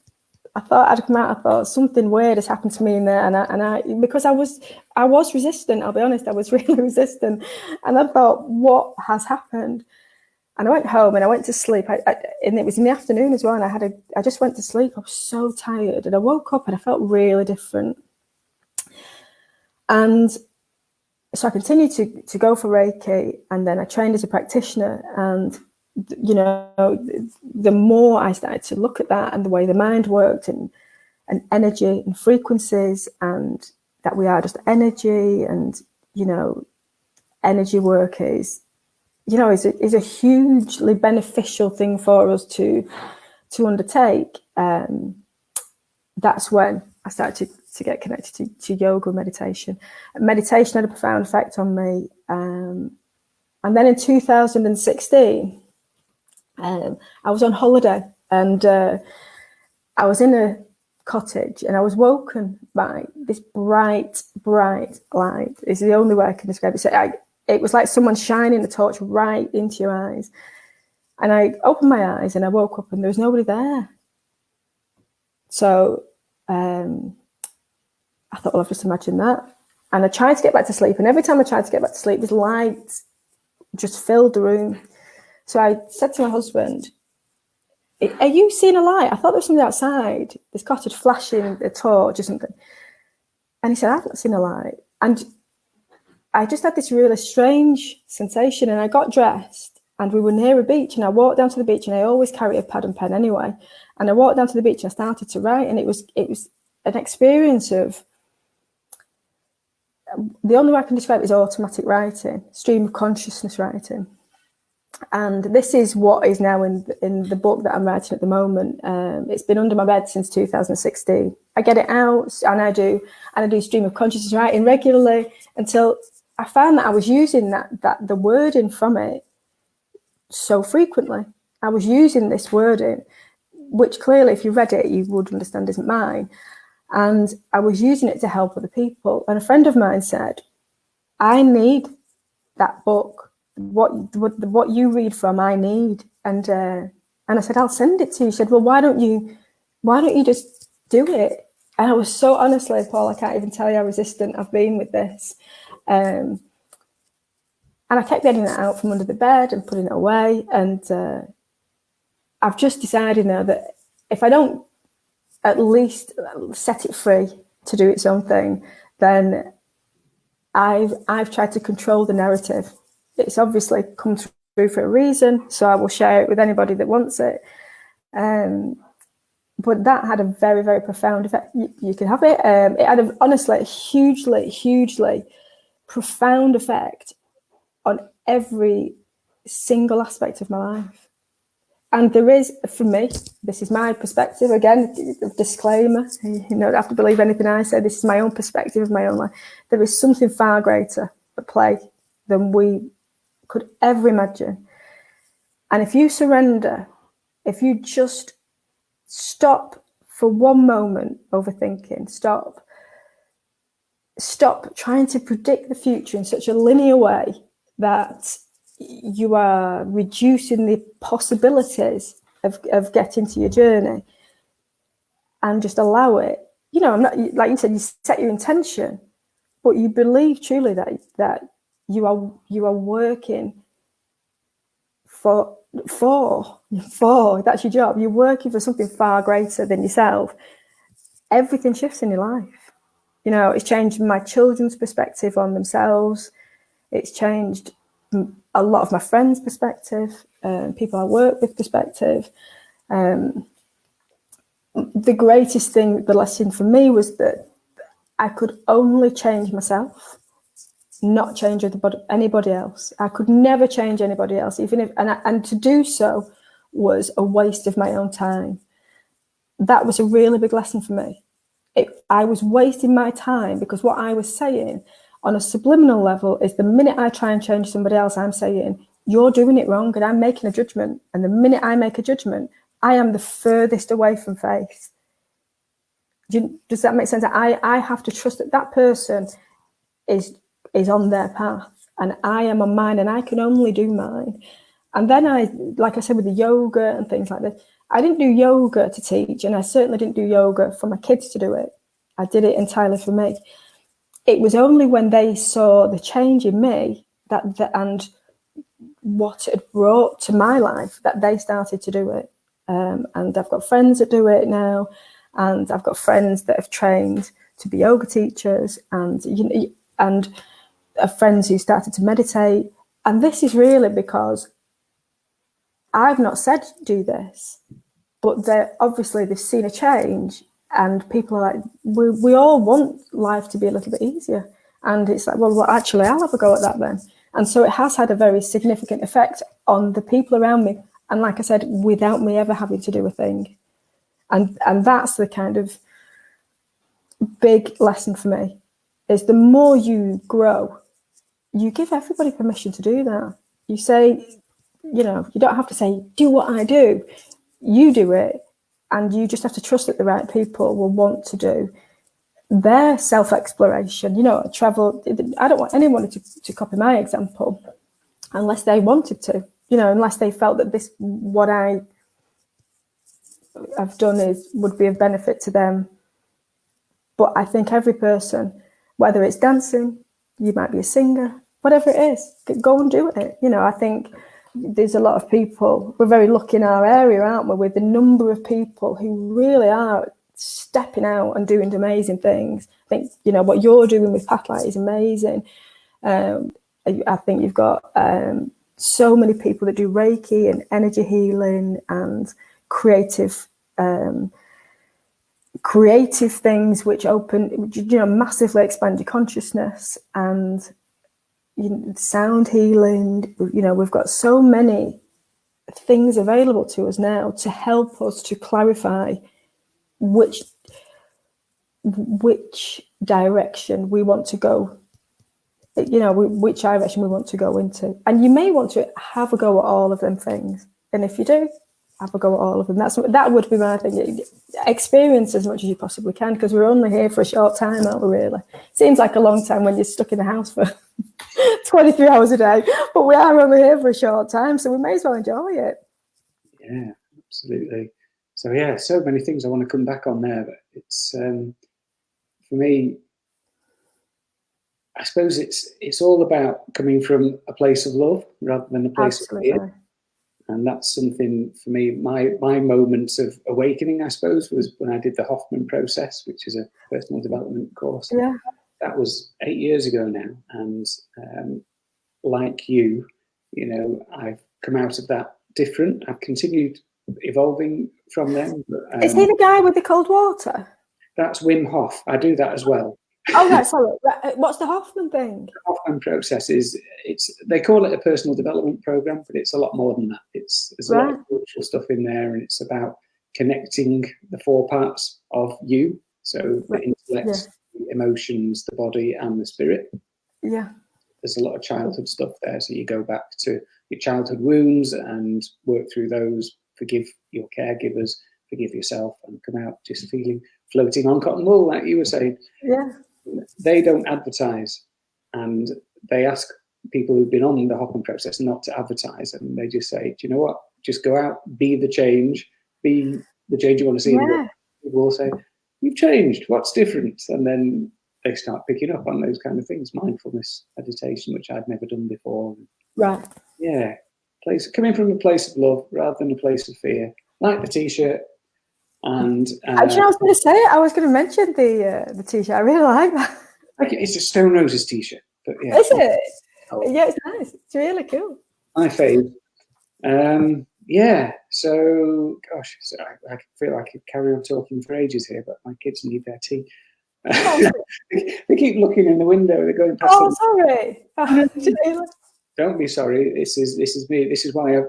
I thought I'd come out, I thought something weird has happened to me in there. And I because I was resistant, I'll be honest, I was really resistant. And I thought, what has happened? And I went home and I went to sleep. And it was in the afternoon as well. And I just went to sleep. I was so tired. And I woke up and I felt really different. And so I continued to go for Reiki. And then I trained as a practitioner. And, you know, the more I started to look at that and the way the mind worked and energy and frequencies, and that we are just energy, and, you know, energy work is a hugely beneficial thing for us to undertake. That's when I started to get connected to yoga and meditation. Meditation had a profound effect on me. And then in 2016, I was on holiday, and I was in a cottage, and I was woken by this bright light. It's the only way I can describe it. So it was like someone shining a torch right into your eyes. And I opened my eyes and I woke up and there was nobody there. So I thought, well, I've just imagined that. And I tried to get back to sleep. And every time I tried to get back to sleep, this light just filled the room. So I said to my husband, are you seeing a light? I thought there was something outside this cottage flashing a torch or something. And he said, I've not seen a light. And I just had this really strange sensation, and I got dressed and we were near a beach, and I walked down to the beach, and I always carry a pad and pen anyway. And I walked down to the beach and I started to write, and it was an experience of, the only way I can describe it is automatic writing, stream of consciousness writing. And this is what is now in the book that I'm writing at the moment. It's been under my bed since 2016. I get it out and I do stream of consciousness writing regularly until I found that I was using that the wording from it so frequently. I was using this wording, which clearly, if you read it, you would understand isn't mine. And I was using it to help other people. And a friend of mine said, I need that book. What you read from, I need. And I said, I'll send it to you. She said, well, why don't you just do it? And I was so, honestly, Paul, I can't even tell you how resistant I've been with this. And I kept getting it out from under the bed and putting it away. And I've just decided now that if I don't at least set it free to do its own thing, then I've tried to control the narrative. It's obviously come through for a reason, so I will share it with anybody that wants it. But that had a very, very profound effect. You can have it. It had, honestly, a hugely profound effect on every single aspect of my life. And there is, for me, this is my perspective. Again, disclaimer, you don't have to believe anything I say. This is my own perspective of my own life. There is something far greater at play than we could ever imagine. And if you surrender, if you just stop for one moment overthinking, stop trying to predict the future in such a linear way that you are reducing the possibilities of getting to your journey, and just allow it. I'm not, like you said, you set your intention, but you believe truly that you are working for that's your job. You're working for something far greater than yourself. Everything shifts in your life. It's changed my children's perspective on themselves. It's changed a lot of my friends' perspective, people I work with perspective. The greatest thing, the lesson for me, was that I could only change myself, not change anybody else. I could never change anybody else, even if, and to do so was a waste of my own time. That was a really big lesson for me. I was wasting my time because what I was saying on a subliminal level is the minute I try and change somebody else, I'm saying, you're doing it wrong, and I'm making a judgment. And the minute I make a judgment, I am the furthest away from faith. Does that make sense? I have to trust that that person is on their path, and I am on mine, and I can only do mine. And then like I said, with the yoga and things like this, I didn't do yoga to teach, and I certainly didn't do yoga for my kids to do it. I did it entirely for me. It was only when they saw the change in me and what it brought to my life that they started to do it. And I've got friends that do it now, and I've got friends that have trained to be yoga teachers, and friends who started to meditate. And this is really because I've not said do this, but they've seen a change, and people are like, we all want life to be a little bit easier. And it's like, well, actually, I'll have a go at that then. And so it has had a very significant effect on the people around me. And like I said, without me ever having to do a thing. And that's the kind of big lesson for me, is the more you grow, you give everybody permission to do that. You say, you don't have to say, do what I do. You do it, and you just have to trust that the right people will want to do their self-exploration. Travel. I don't want anyone to copy my example unless they wanted to, unless they felt that what I have done would be of benefit to them. But I think every person, whether it's dancing, you might be a singer, whatever it is, go and do it. I think there's a lot of people, we're very lucky in our area, aren't we, with the number of people who really are stepping out and doing amazing things. I think, what you're doing with Pathlight is amazing. I think you've got so many people that do Reiki and energy healing and creative things which massively expand your consciousness, and sound healing. We've got so many things available to us now to help us to clarify which direction we want to go, which direction we want to go into. And you may want to have a go at all of them things, and if you do, have a go at all of them. That would be my thing. Experience as much as you possibly can, because we're only here for a short time, aren't we, really? Seems like a long time when you're stuck in the house for 23 hours a day, but we are only here for a short time, so we may as well enjoy it. Yeah, absolutely. So yeah, so many things I want to come back on there, but it's for me, I suppose it's all about coming from a place of love rather than a place of fear. And that's something for me, my moments of awakening, I suppose, was when I did the Hoffman process, which is a personal development course. Yeah. That was 8 years ago now. And like you, I've come out of that different. I've continued evolving from them. But, is he the guy with the cold water? That's Wim Hof. I do that as well. Oh, right, sorry. What's the Hoffman thing? The Hoffman process they call it a personal development program, but it's a lot more than that. There's a lot of spiritual stuff in there, and it's about connecting the 4 parts of you. So the intellect, the emotions, the body, and the spirit. Yeah. There's a lot of childhood stuff there. So you go back to your childhood wounds and work through those, forgive your caregivers, forgive yourself, and come out just floating on cotton wool, like you were saying. Yeah. They don't advertise, and they ask people who've been on the Hoffman process not to advertise, and they just say, do you know what? Just go out, be the change you want to see. Yeah. People will say, you've changed, what's different? And then they start picking up on those kind of things, mindfulness, meditation, which I'd never done before. Right. Yeah. Coming from a place of love rather than a place of fear, like the T-shirt. And I was going to say, I was going to mention the T-shirt. I really like that. It's a Stone Roses T-shirt, but yeah. Is it? Oh. Yeah, it's nice. It's really cool. My fave. Yeah. So, gosh, I feel like I could carry on talking for ages here, but my kids need their tea. Oh, they keep looking in the window. They're going past. Oh, sorry. Don't be sorry. This is me. This is why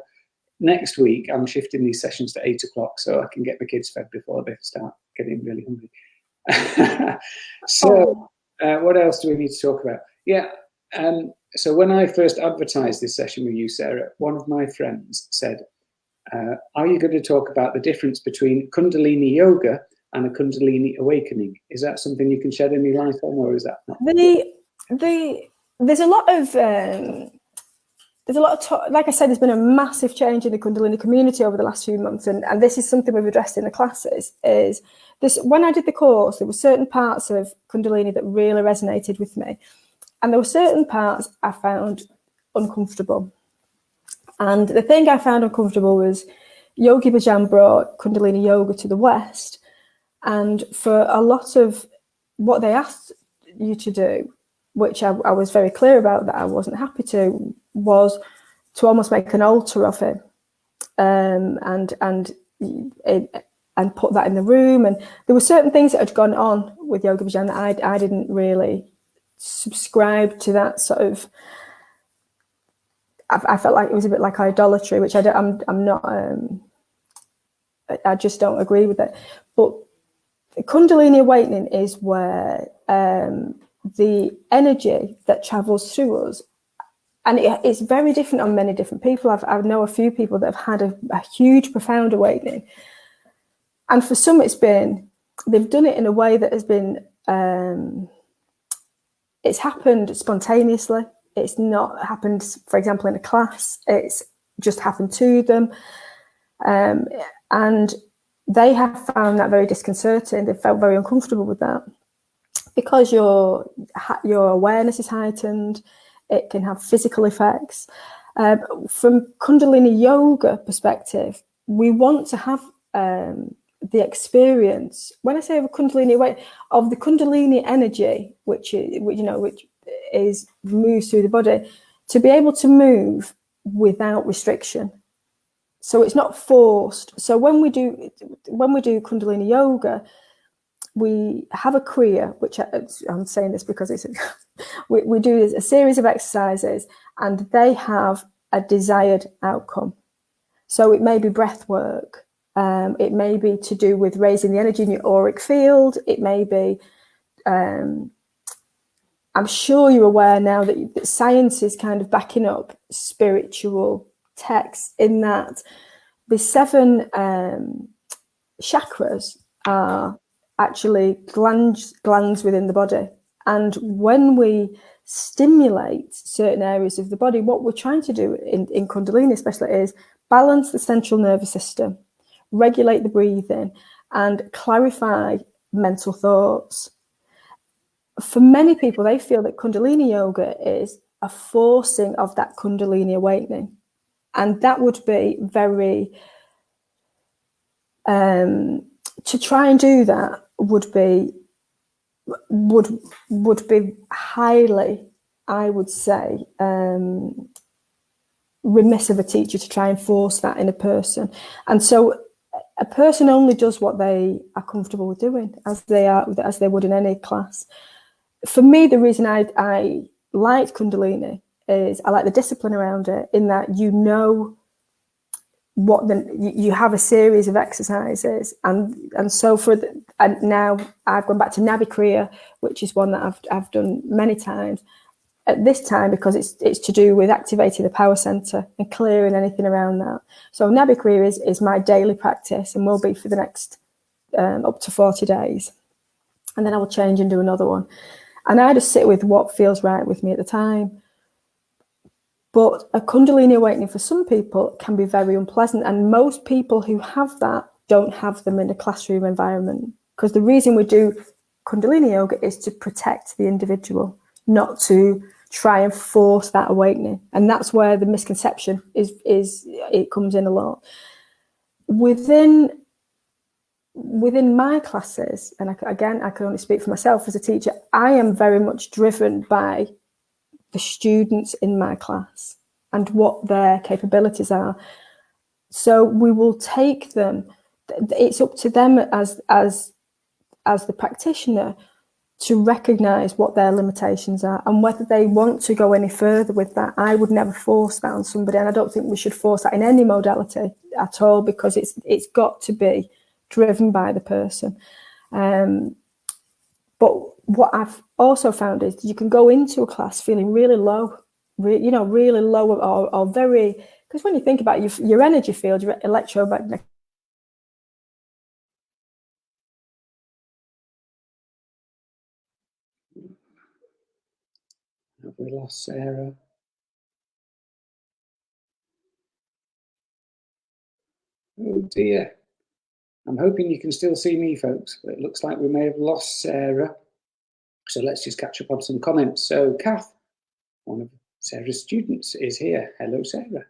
next week I'm shifting these sessions to 8 o'clock so I can get the kids fed before they start getting really hungry. So What else do we need to talk about? Yeah. So when I first advertised this session with you, Sarah, one of my friends said, are you going to talk about the difference between Kundalini yoga and a Kundalini awakening? Is that something you can shed any light on, or is that not? There's a lot of like I said, there's been a massive change in the Kundalini community over the last few months, and this is something we've addressed in the classes. Is this, when I did the course, there were certain parts of Kundalini that really resonated with me, and there were certain parts I found uncomfortable. And the thing I found uncomfortable was Yogi Bhajan brought Kundalini yoga to the West, and for a lot of what they asked you to do, which I was very clear about that I wasn't happy to, was to almost make an altar of him, and put that in the room. And there were certain things that had gone on with Yoga Bhajan that I didn't really subscribe to that sort of. I felt like it was a bit like idolatry, which I'm not. I just don't agree with it. But Kundalini awakening is where the energy that travels through us, and it's very different on many different people. I know a few people that have had a huge, profound awakening, and for some, they've done it in a way that has been. It's happened spontaneously. It's not happened, for example, in a class. It's just happened to them. And they have found that very disconcerting. They felt very uncomfortable with that because your awareness is heightened. It can have physical effects. From Kundalini yoga perspective, we want to have the experience. When I say of a Kundalini of the Kundalini energy, which moves through the body, to be able to move without restriction. So it's not forced. So when we do Kundalini yoga, we have a kriya, which I'm saying this because it's we do a series of exercises, and they have a desired outcome. So it may be breath work. It may be to do with raising the energy in your auric field. It may be. I'm sure you're aware now that science is kind of backing up spiritual texts in that the 7 chakras are actually glands within the body. And when we stimulate certain areas of the body, what we're trying to do in Kundalini especially is balance the central nervous system, regulate the breathing, and clarify mental thoughts. For many people, they feel that Kundalini yoga is a forcing of that Kundalini awakening. And that would be very, to try and do that would be highly, I would say, remiss of a teacher to try and force that in a person. And so a person only does what they are comfortable with doing, as they would in any class. For me, the reason I liked Kundalini is I like the discipline around it, in that you have a series of exercises, and so and now I've gone back to Navi Kriya, which is one that I've done many times. At this time, because it's to do with activating the power center and clearing anything around that. So Navi Kriya is my daily practice, and will be for the next up to 40 days, and then I will change and do another one. And I just sit with what feels right with me at the time. But a Kundalini awakening for some people can be very unpleasant. And most people who have that don't have them in a classroom environment. Because the reason we do Kundalini yoga is to protect the individual, not to try and force that awakening. And that's where the misconception is it comes in a lot. Within my classes, and I can only speak for myself as a teacher, I am very much driven by the students in my class and what their capabilities are. So we will take them. It's up to them as the practitioner to recognise what their limitations are and whether they want to go any further with that. I would never force that on somebody, and I don't think we should force that in any modality at all, because it's got to be driven by the person. But But what I've also found is you can go into a class feeling really low, really low or very, because when you think about it, your energy field, your electromagnetic. Have we lost Sarah? Oh dear. I'm hoping you can still see me, folks, but it looks like we may have lost Sarah. So let's just catch up on some comments. So Kath, one of Sarah's students, is here. Hello, Sarah.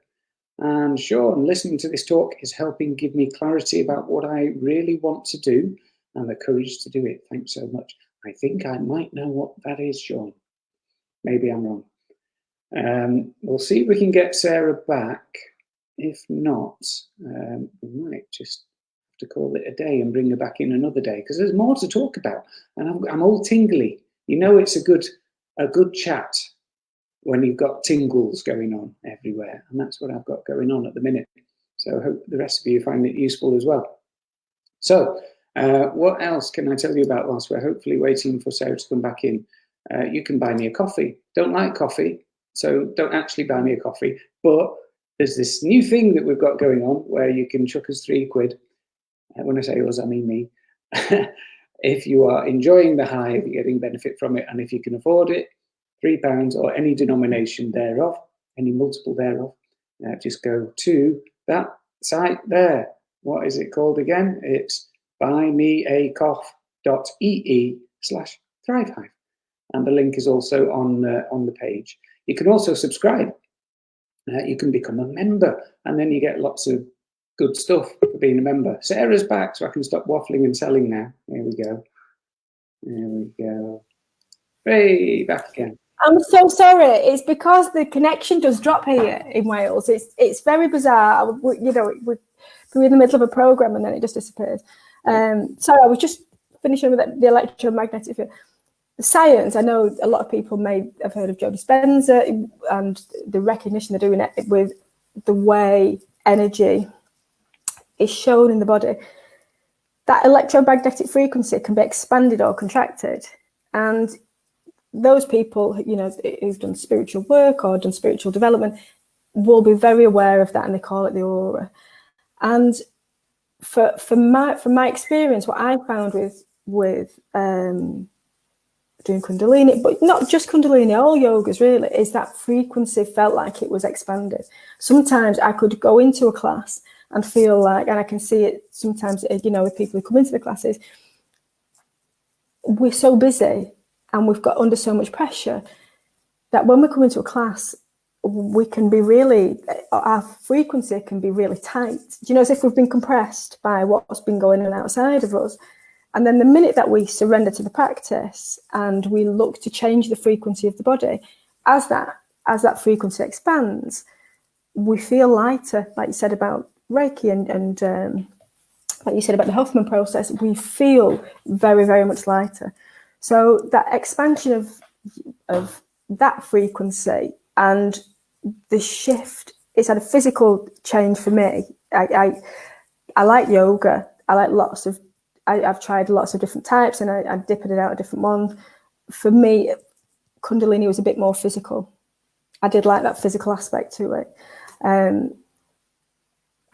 And Sean, listening to this talk is helping give me clarity about what I really want to do and the courage to do it. Thanks so much. I think I might know what that is, Sean. Maybe I'm wrong. We'll see if we can get Sarah back. If not, we might just have to call it a day and bring her back in another day, because there's more to talk about. And I'm all tingly. You know, it's a good chat when you've got tingles going on everywhere. And that's what I've got going on at the minute. So I hope the rest of you find it useful as well. So what else can I tell you about whilst we're hopefully waiting for Sarah to come back in? You can buy me a coffee. Don't like coffee, so don't actually buy me a coffee. But there's this new thing that we've got going on where you can chuck us £3. When I say us, I mean me. If you are enjoying the Hive, you're getting benefit from it. And if you can afford it, £3 or any denomination thereof, any multiple thereof, just go to that site there. What is it called again? It's buymeacoff.ee/ThriveHive. And the link is also on the page. You can also subscribe. You can become a member, and then you get lots of good stuff for being a member. Sarah's back, so I can stop waffling and selling now. There we go. There we go. Hey, back again. I'm so sorry. It's because the connection does drop here in Wales. It's very bizarre. We're in the middle of a program and then it just disappears. Sorry, I was just finishing with the electromagnetic field. Science, I know a lot of people may have heard of Joe Dispenza and the recognition they're doing it with the way energy is shown in the body. That electromagnetic frequency can be expanded or contracted. And those people, who've done spiritual work or done spiritual development will be very aware of that, and they call it the aura. And from my experience, what I found with doing kundalini, but not just kundalini, all yogas really, is that frequency felt like it was expanded. Sometimes I could go into a class and feel like, and I can see it sometimes, with people who come into the classes, we're so busy and we've got under so much pressure that when we come into a class, we can be our frequency can be really tight. As if we've been compressed by what's been going on outside of us. And then the minute that we surrender to the practice and we look to change the frequency of the body, as that frequency expands, we feel lighter, like you said about Reiki and like you said about the Hoffman process, we feel very, very much lighter. So that expansion of that frequency and the shift, it's had a physical change for me. I like yoga. I like I've tried lots of different types and I dip it out a different one. For me, kundalini was a bit more physical. I did like that physical aspect to it.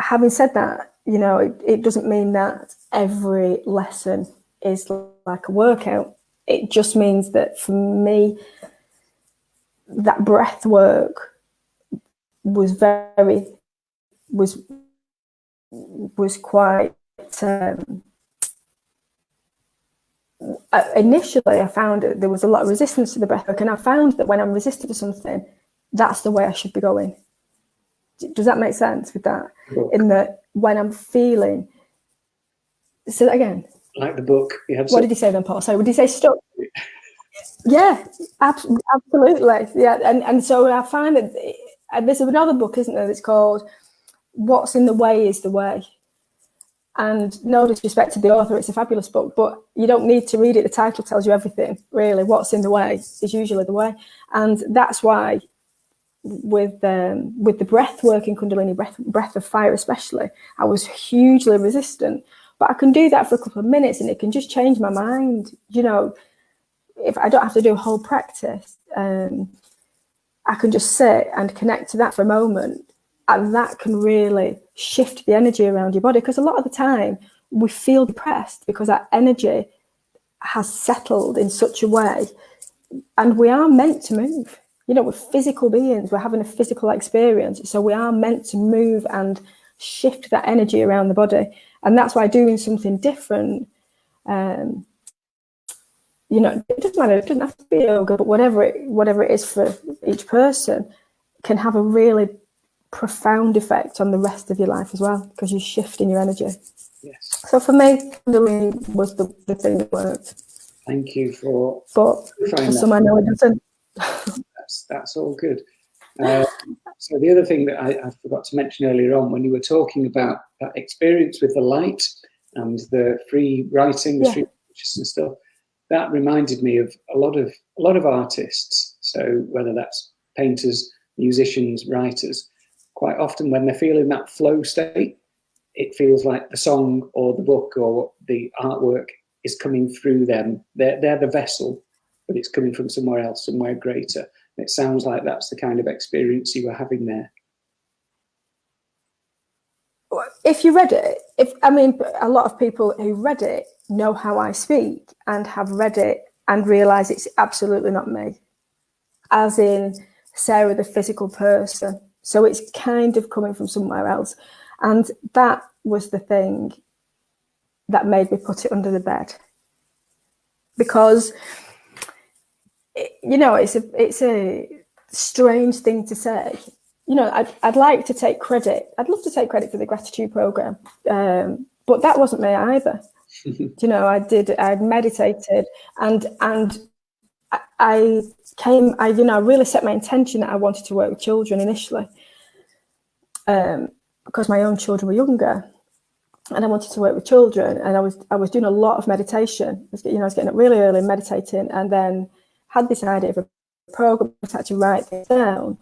Having said that, it doesn't mean that every lesson is like a workout. It just means that for me, that breath work was quite. Initially, I found there was a lot of resistance to the breath work, and I found that when I'm resistant to something, that's the way I should be going. Does that make sense with that? Book. In that when I'm feeling, say that again. Like the book. What did he say then, Paul? Sorry, would he say stuck? Yeah, absolutely. Yeah, and so I find that there's another book, isn't there? That's called "What's in the Way is the Way." And no disrespect to the author, it's a fabulous book, but you don't need to read it. The title tells you everything, really. What's in the way is usually the way. And that's why with the breath work in kundalini, breath of fire especially, I was hugely resistant. But I can do that for a couple of minutes and it can just change my mind. if I don't have to do a whole practice, I can just sit and connect to that for a moment, and that can really shift the energy around your body. Because a lot of the time we feel depressed because our energy has settled in such a way, and we are meant to move. You know, we're physical beings, we're having a physical experience, so we are meant to move and shift that energy around the body. And that's why doing something different, you know, it doesn't matter, it doesn't have to be yoga, but whatever it is for each person, can have a really profound effect on the rest of your life as well, because you're shifting your energy. Yes. So for me, kundalini was the thing that worked. Thank you for. But for some, I know it doesn't. That's all good. So the other thing that I forgot to mention earlier on, when you were talking about that experience with the light and the free writing, the free consciousness stuff, that reminded me of a lot of artists. So whether that's painters, musicians, writers, quite often when they're feeling that flow state, it feels like the song or the book or the artwork is coming through them. They're the vessel, but it's coming from somewhere else, somewhere greater. And it sounds like that's the kind of experience you were having there. If you read it, a lot of people who read it know how I speak and have read it and realise it's absolutely not me, as in Sarah, the physical person. So it's kind of coming from somewhere else. And that was the thing that made me put it under the bed. Because, you know, it's a strange thing to say. You know, I'd like to take credit. I'd love to take credit for the gratitude program, but that wasn't me either. You know, I meditated and I really set my intention that I wanted to work with children initially, because my own children were younger, and I wanted to work with children, and I was doing a lot of meditation. I was getting up really early, meditating, and then had this idea of a program. I had to write things down.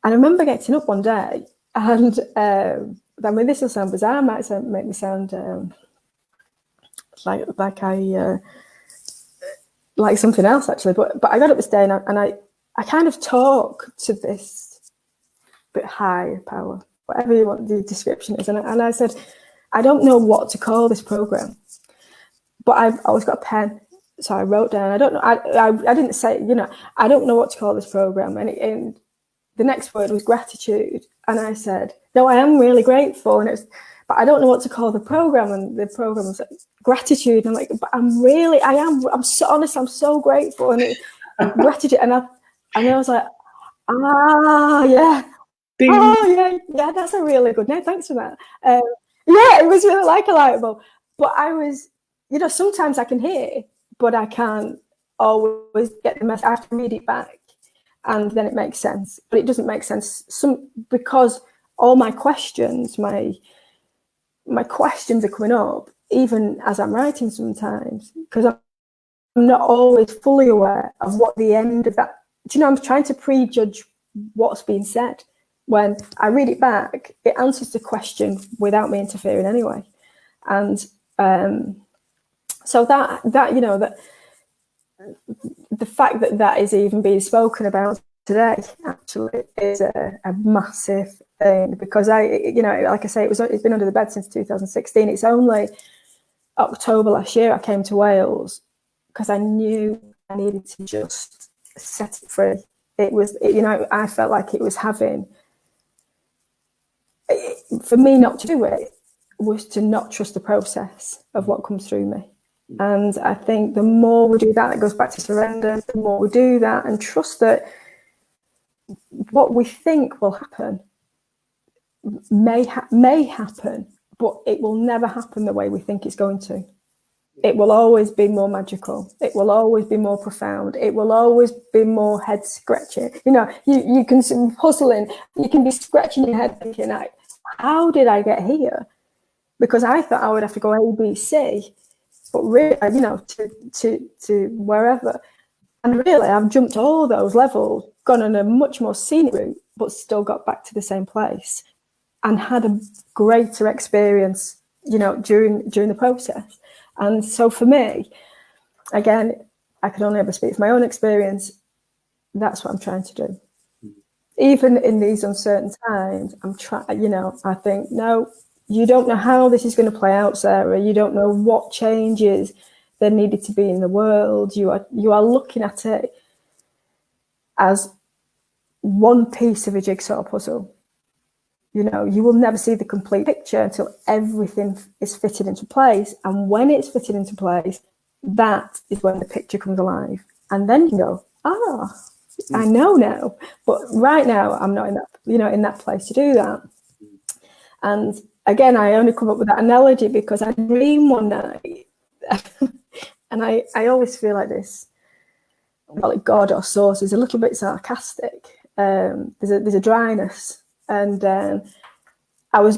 And I remember getting up one day, and this will sound bizarre, make me sound like something else actually. But I got up this day, and I kind of talk to this bit higher power, whatever you want the description is, and I said, I don't know what to call this program, but I've always got a pen. So I wrote down, I don't know, I didn't say, you know, I don't know what to call this program. And the next word was gratitude. And I said, no, I am really grateful. But I don't know what to call the program. And the program was like, gratitude. And I'm like, but I'm so honest, I'm so grateful. And gratitude. And I was like, yeah. Ding. Oh, yeah, that's a really good name. Thanks for that. Yeah, it was really like a light bulb. But I was, you know, sometimes I can hear, but I can't always get the message. I have to read it back, and then it makes sense. But it doesn't make sense because all my questions, my questions are coming up, even as I'm writing sometimes, because I'm not always fully aware of what the end of that. Do you know, I'm trying to prejudge what's being said. When I read it back, it answers the question without me interfering anyway. And so that you know, that the fact that is even being spoken about today actually is a massive thing, because you know, like I say, it's been under the bed since 2016. It's only October last year I came to Wales because I knew I needed to just set it free. You know, I felt like it was for me not to do it was to not trust the process of what comes through me. And I think the more we do that, it goes back to surrender. The more we do that and trust that what we think will happen may happen, but it will never happen the way we think it's going to. It will always be more magical. It will always be more profound. It will always be more head scratching. You know, you can be puzzling. You can be scratching your head thinking, like, how did I get here? Because I thought I would have to go A, B, C, but really, you know, to wherever. And really, I've jumped all those levels, gone on a much more scenic route, but still got back to the same place and had a greater experience, you know, during the process. And so for me, again, I can only ever speak from my own experience. That's what I'm trying to do. Even in these uncertain times, I'm trying, you know, I think, no, you don't know how this is going to play out, Sarah. You don't know what changes there needed to be in the world. You are looking at it as one piece of a jigsaw puzzle. You know, you will never see the complete picture until everything is fitted into place. And when it's fitted into place, that is when the picture comes alive. And then you go, I know now. But right now, I'm not in that, you know, in that place to do that. And again, I only come up with that analogy because I dream one night, and I always feel like this, well, like God or source is a little bit sarcastic. There's a dryness, and it was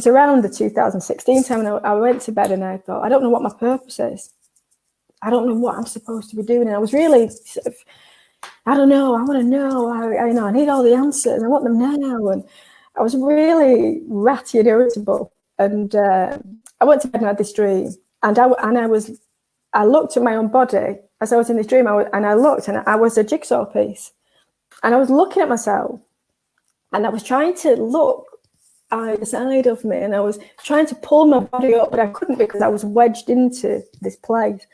around the 2016 time, and I went to bed and I thought, I don't know what my purpose is. I don't know what I'm supposed to be doing. And I was really sort of, I don't know, I want to know. I need all the answers. I want them now. And I was really ratty and irritable. And I went to bed and had this dream. And I looked at my own body as I was in this dream. I looked and I was a jigsaw piece. And I was looking at myself. And I was trying to look either side of me. And I was trying to pull my body up, but I couldn't because I was wedged into this place.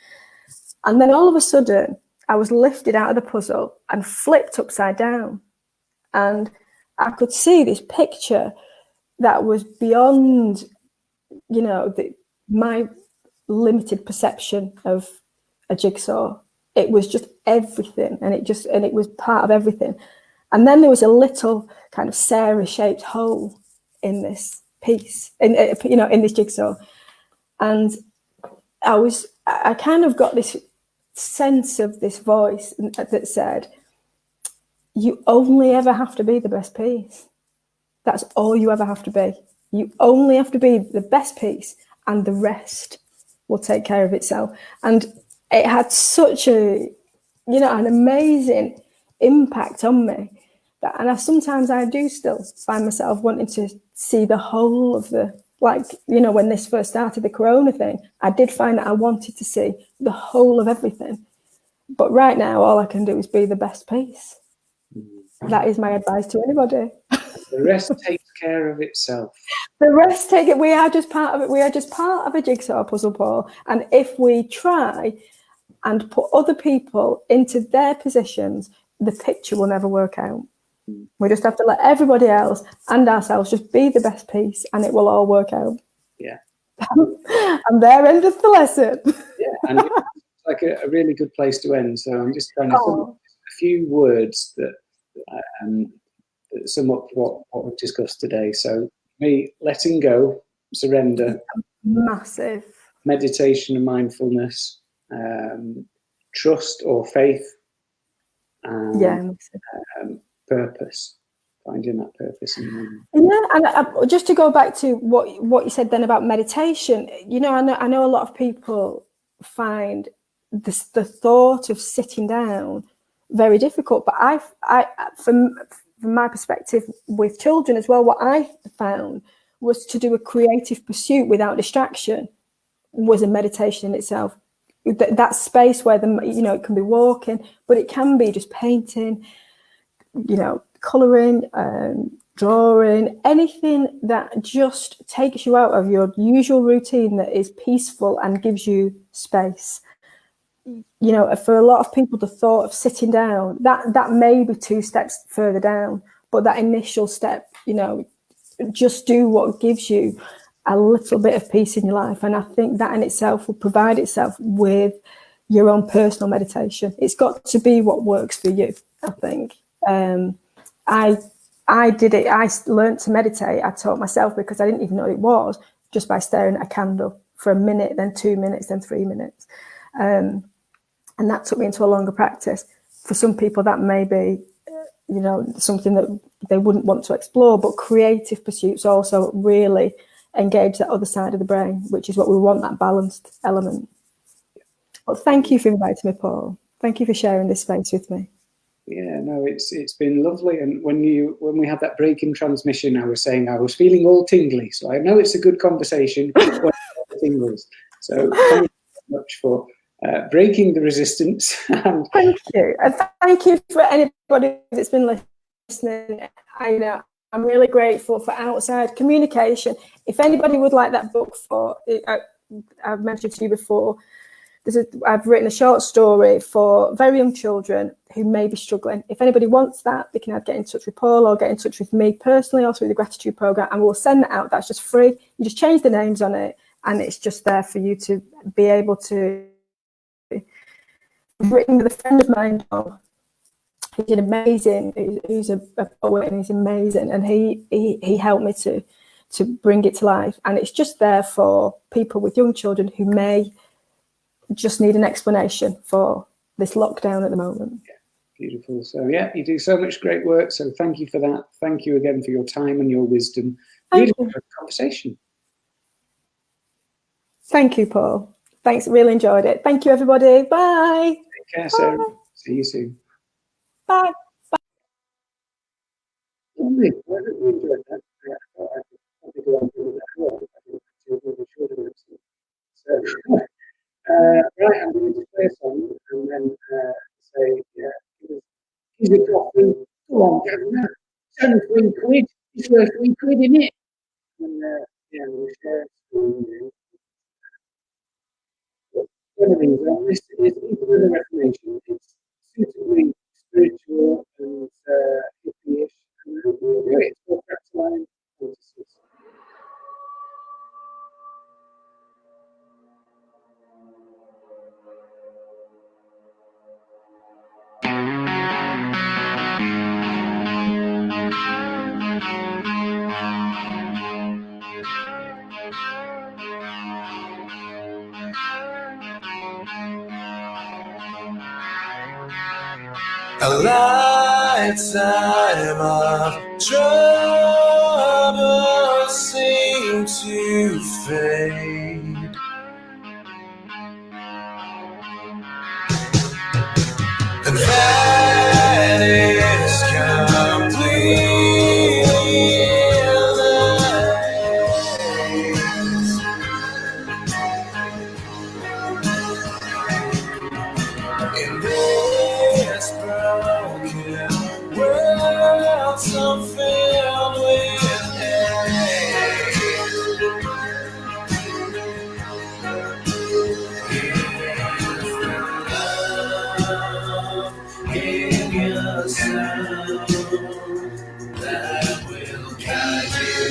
And then all of a sudden, I was lifted out of the puzzle and flipped upside down. And I could see this picture that was beyond, you know, my limited perception of a jigsaw. It was just everything, and it was part of everything. And then there was a little kind of Sarah-shaped hole in this piece, in this jigsaw. And I kind of got this sense of this voice that said, you only ever have to be the best piece. That's all you ever have to be. You only have to be the best piece, and the rest will take care of itself. And it had such an amazing impact on me. Sometimes I do still find myself wanting to see the whole of when this first started, the corona thing, I did find that I wanted to see the whole of everything. But right now, all I can do is be the best piece. That is my advice to anybody. The rest takes care of itself. The rest take it. We are just part of it. We are just part of a jigsaw puzzle, Paul. And if we try and put other people into their positions, the picture will never work out. We just have to let everybody else and ourselves just be the best piece, and it will all work out. Yeah. And there endeth the lesson. Yeah, and it's like a really good place to end. So I'm just trying to think of a few words that sum up what we've discussed today. So me, letting go, surrender, massive, meditation and mindfulness, trust or faith, and purpose, finding that purpose in them. Yeah, and just to go back to what you said then about meditation, you know, I know a lot of people find the thought of sitting down very difficult, but I from my perspective with children as well, what I found was to do a creative pursuit without distraction was a meditation in itself. That space where it can be walking, but it can be just painting, colouring, drawing, anything that just takes you out of your usual routine that is peaceful and gives you space. For a lot of people, the thought of sitting down, that may be 2 steps further down, but that initial step, just do what gives you a little bit of peace in your life. And I think that in itself will provide itself with your own personal meditation. It's got to be what works for you, I think. I did it. I learned to meditate. I taught myself because I didn't even know what it was, just by staring at a candle for a minute, then 2 minutes, then 3 minutes. And that took me into a longer practice. For some people, that may be, something that they wouldn't want to explore, but creative pursuits also really engage that other side of the brain, which is what we want, that balanced element. Well, thank you for inviting me, Paul. Thank you for sharing this space with me. Yeah, no, it's been lovely. And when we had that break in transmission, I was saying I was feeling all tingly. So I know it's a good conversation. Tingles. So thank you very much for breaking the resistance. And thank you. And thank you for anybody that's been listening. I'm really grateful for outside communication. If anybody would like that book I've mentioned to you before, I've written a short story for very young children who may be struggling. If anybody wants that, they can get in touch with Paul or get in touch with me personally or through the gratitude program, and we'll send that out. That's just free. You just change the names on it, and it's just there for you to be able to. I've written with a friend of mine, Paul. He's an amazing. He's a poet, and he's amazing, and he helped me to bring it to life. And it's just there for people with young children who may just need an explanation for this lockdown at the moment. Yeah, beautiful. So yeah, you do so much great work. So thank you for that. Thank you again for your time and your wisdom. Really good conversation. Thank you, Paul. Thanks. Really enjoyed it. Thank you, everybody. Bye. Take care, Sarah. See you soon. Bye. Lovely. I really enjoyed that. I think I'll do that well. Right, I'm going to play a song and then say, yeah, here's a coffee. Go on, Governor. It's only £3. It's worth £3, isn't it? And yeah, we'll share it. One of the things on this is the Reformation. It's suitably spiritual and hippie-ish. And we'll do it. It's called practising. A lifetime of trouble seemed to fade, and vanish completely. In this broken world, so filled with hate, in your soul that will guide you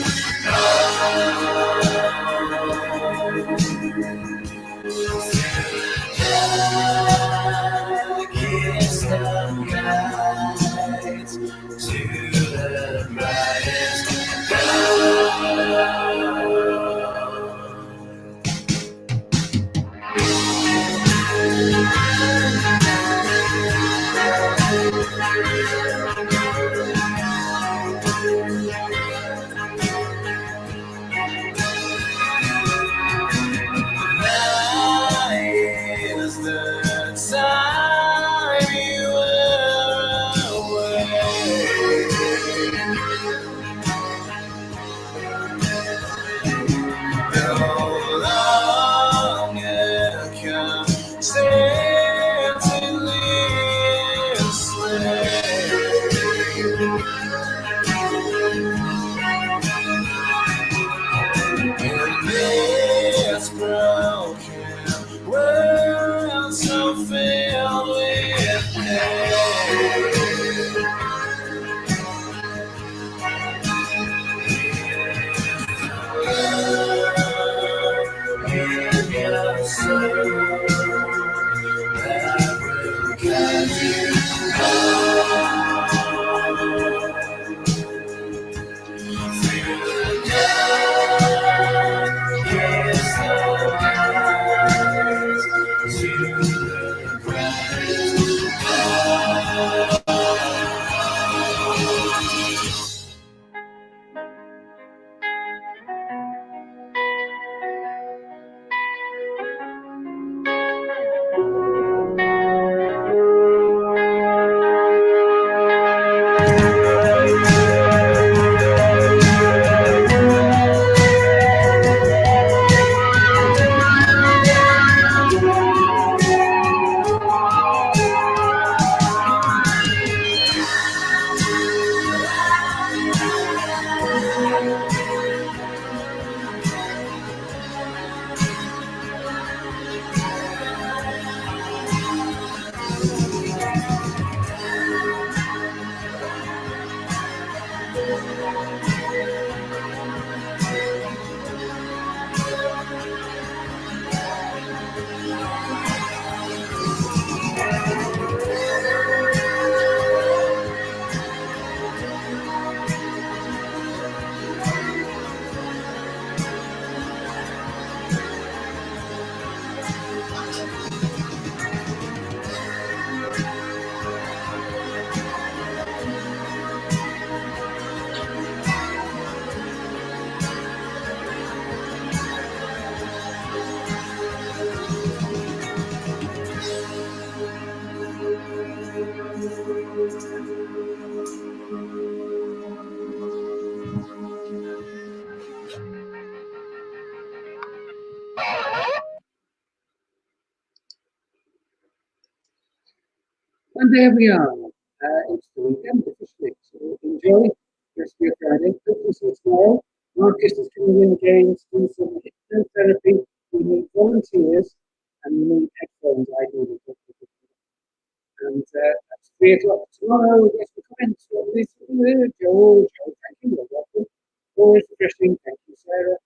darkest of nights to the brightest is the time you were away. No longer constantly enslaved. In this broken world, so filled with hate, in your soul that will guide you home. And there we are. It's the weekend officially, so enjoy the rest of your Friday. Hopefully see you tomorrow. Marcus is coming in again to do some hypnotherapy. We need volunteers and we need headphones, ideally. And that's 3 o'clock tomorrow. Yes, the comments. Joe, thank you. You're welcome. Always refreshing. Thank you, Sarah.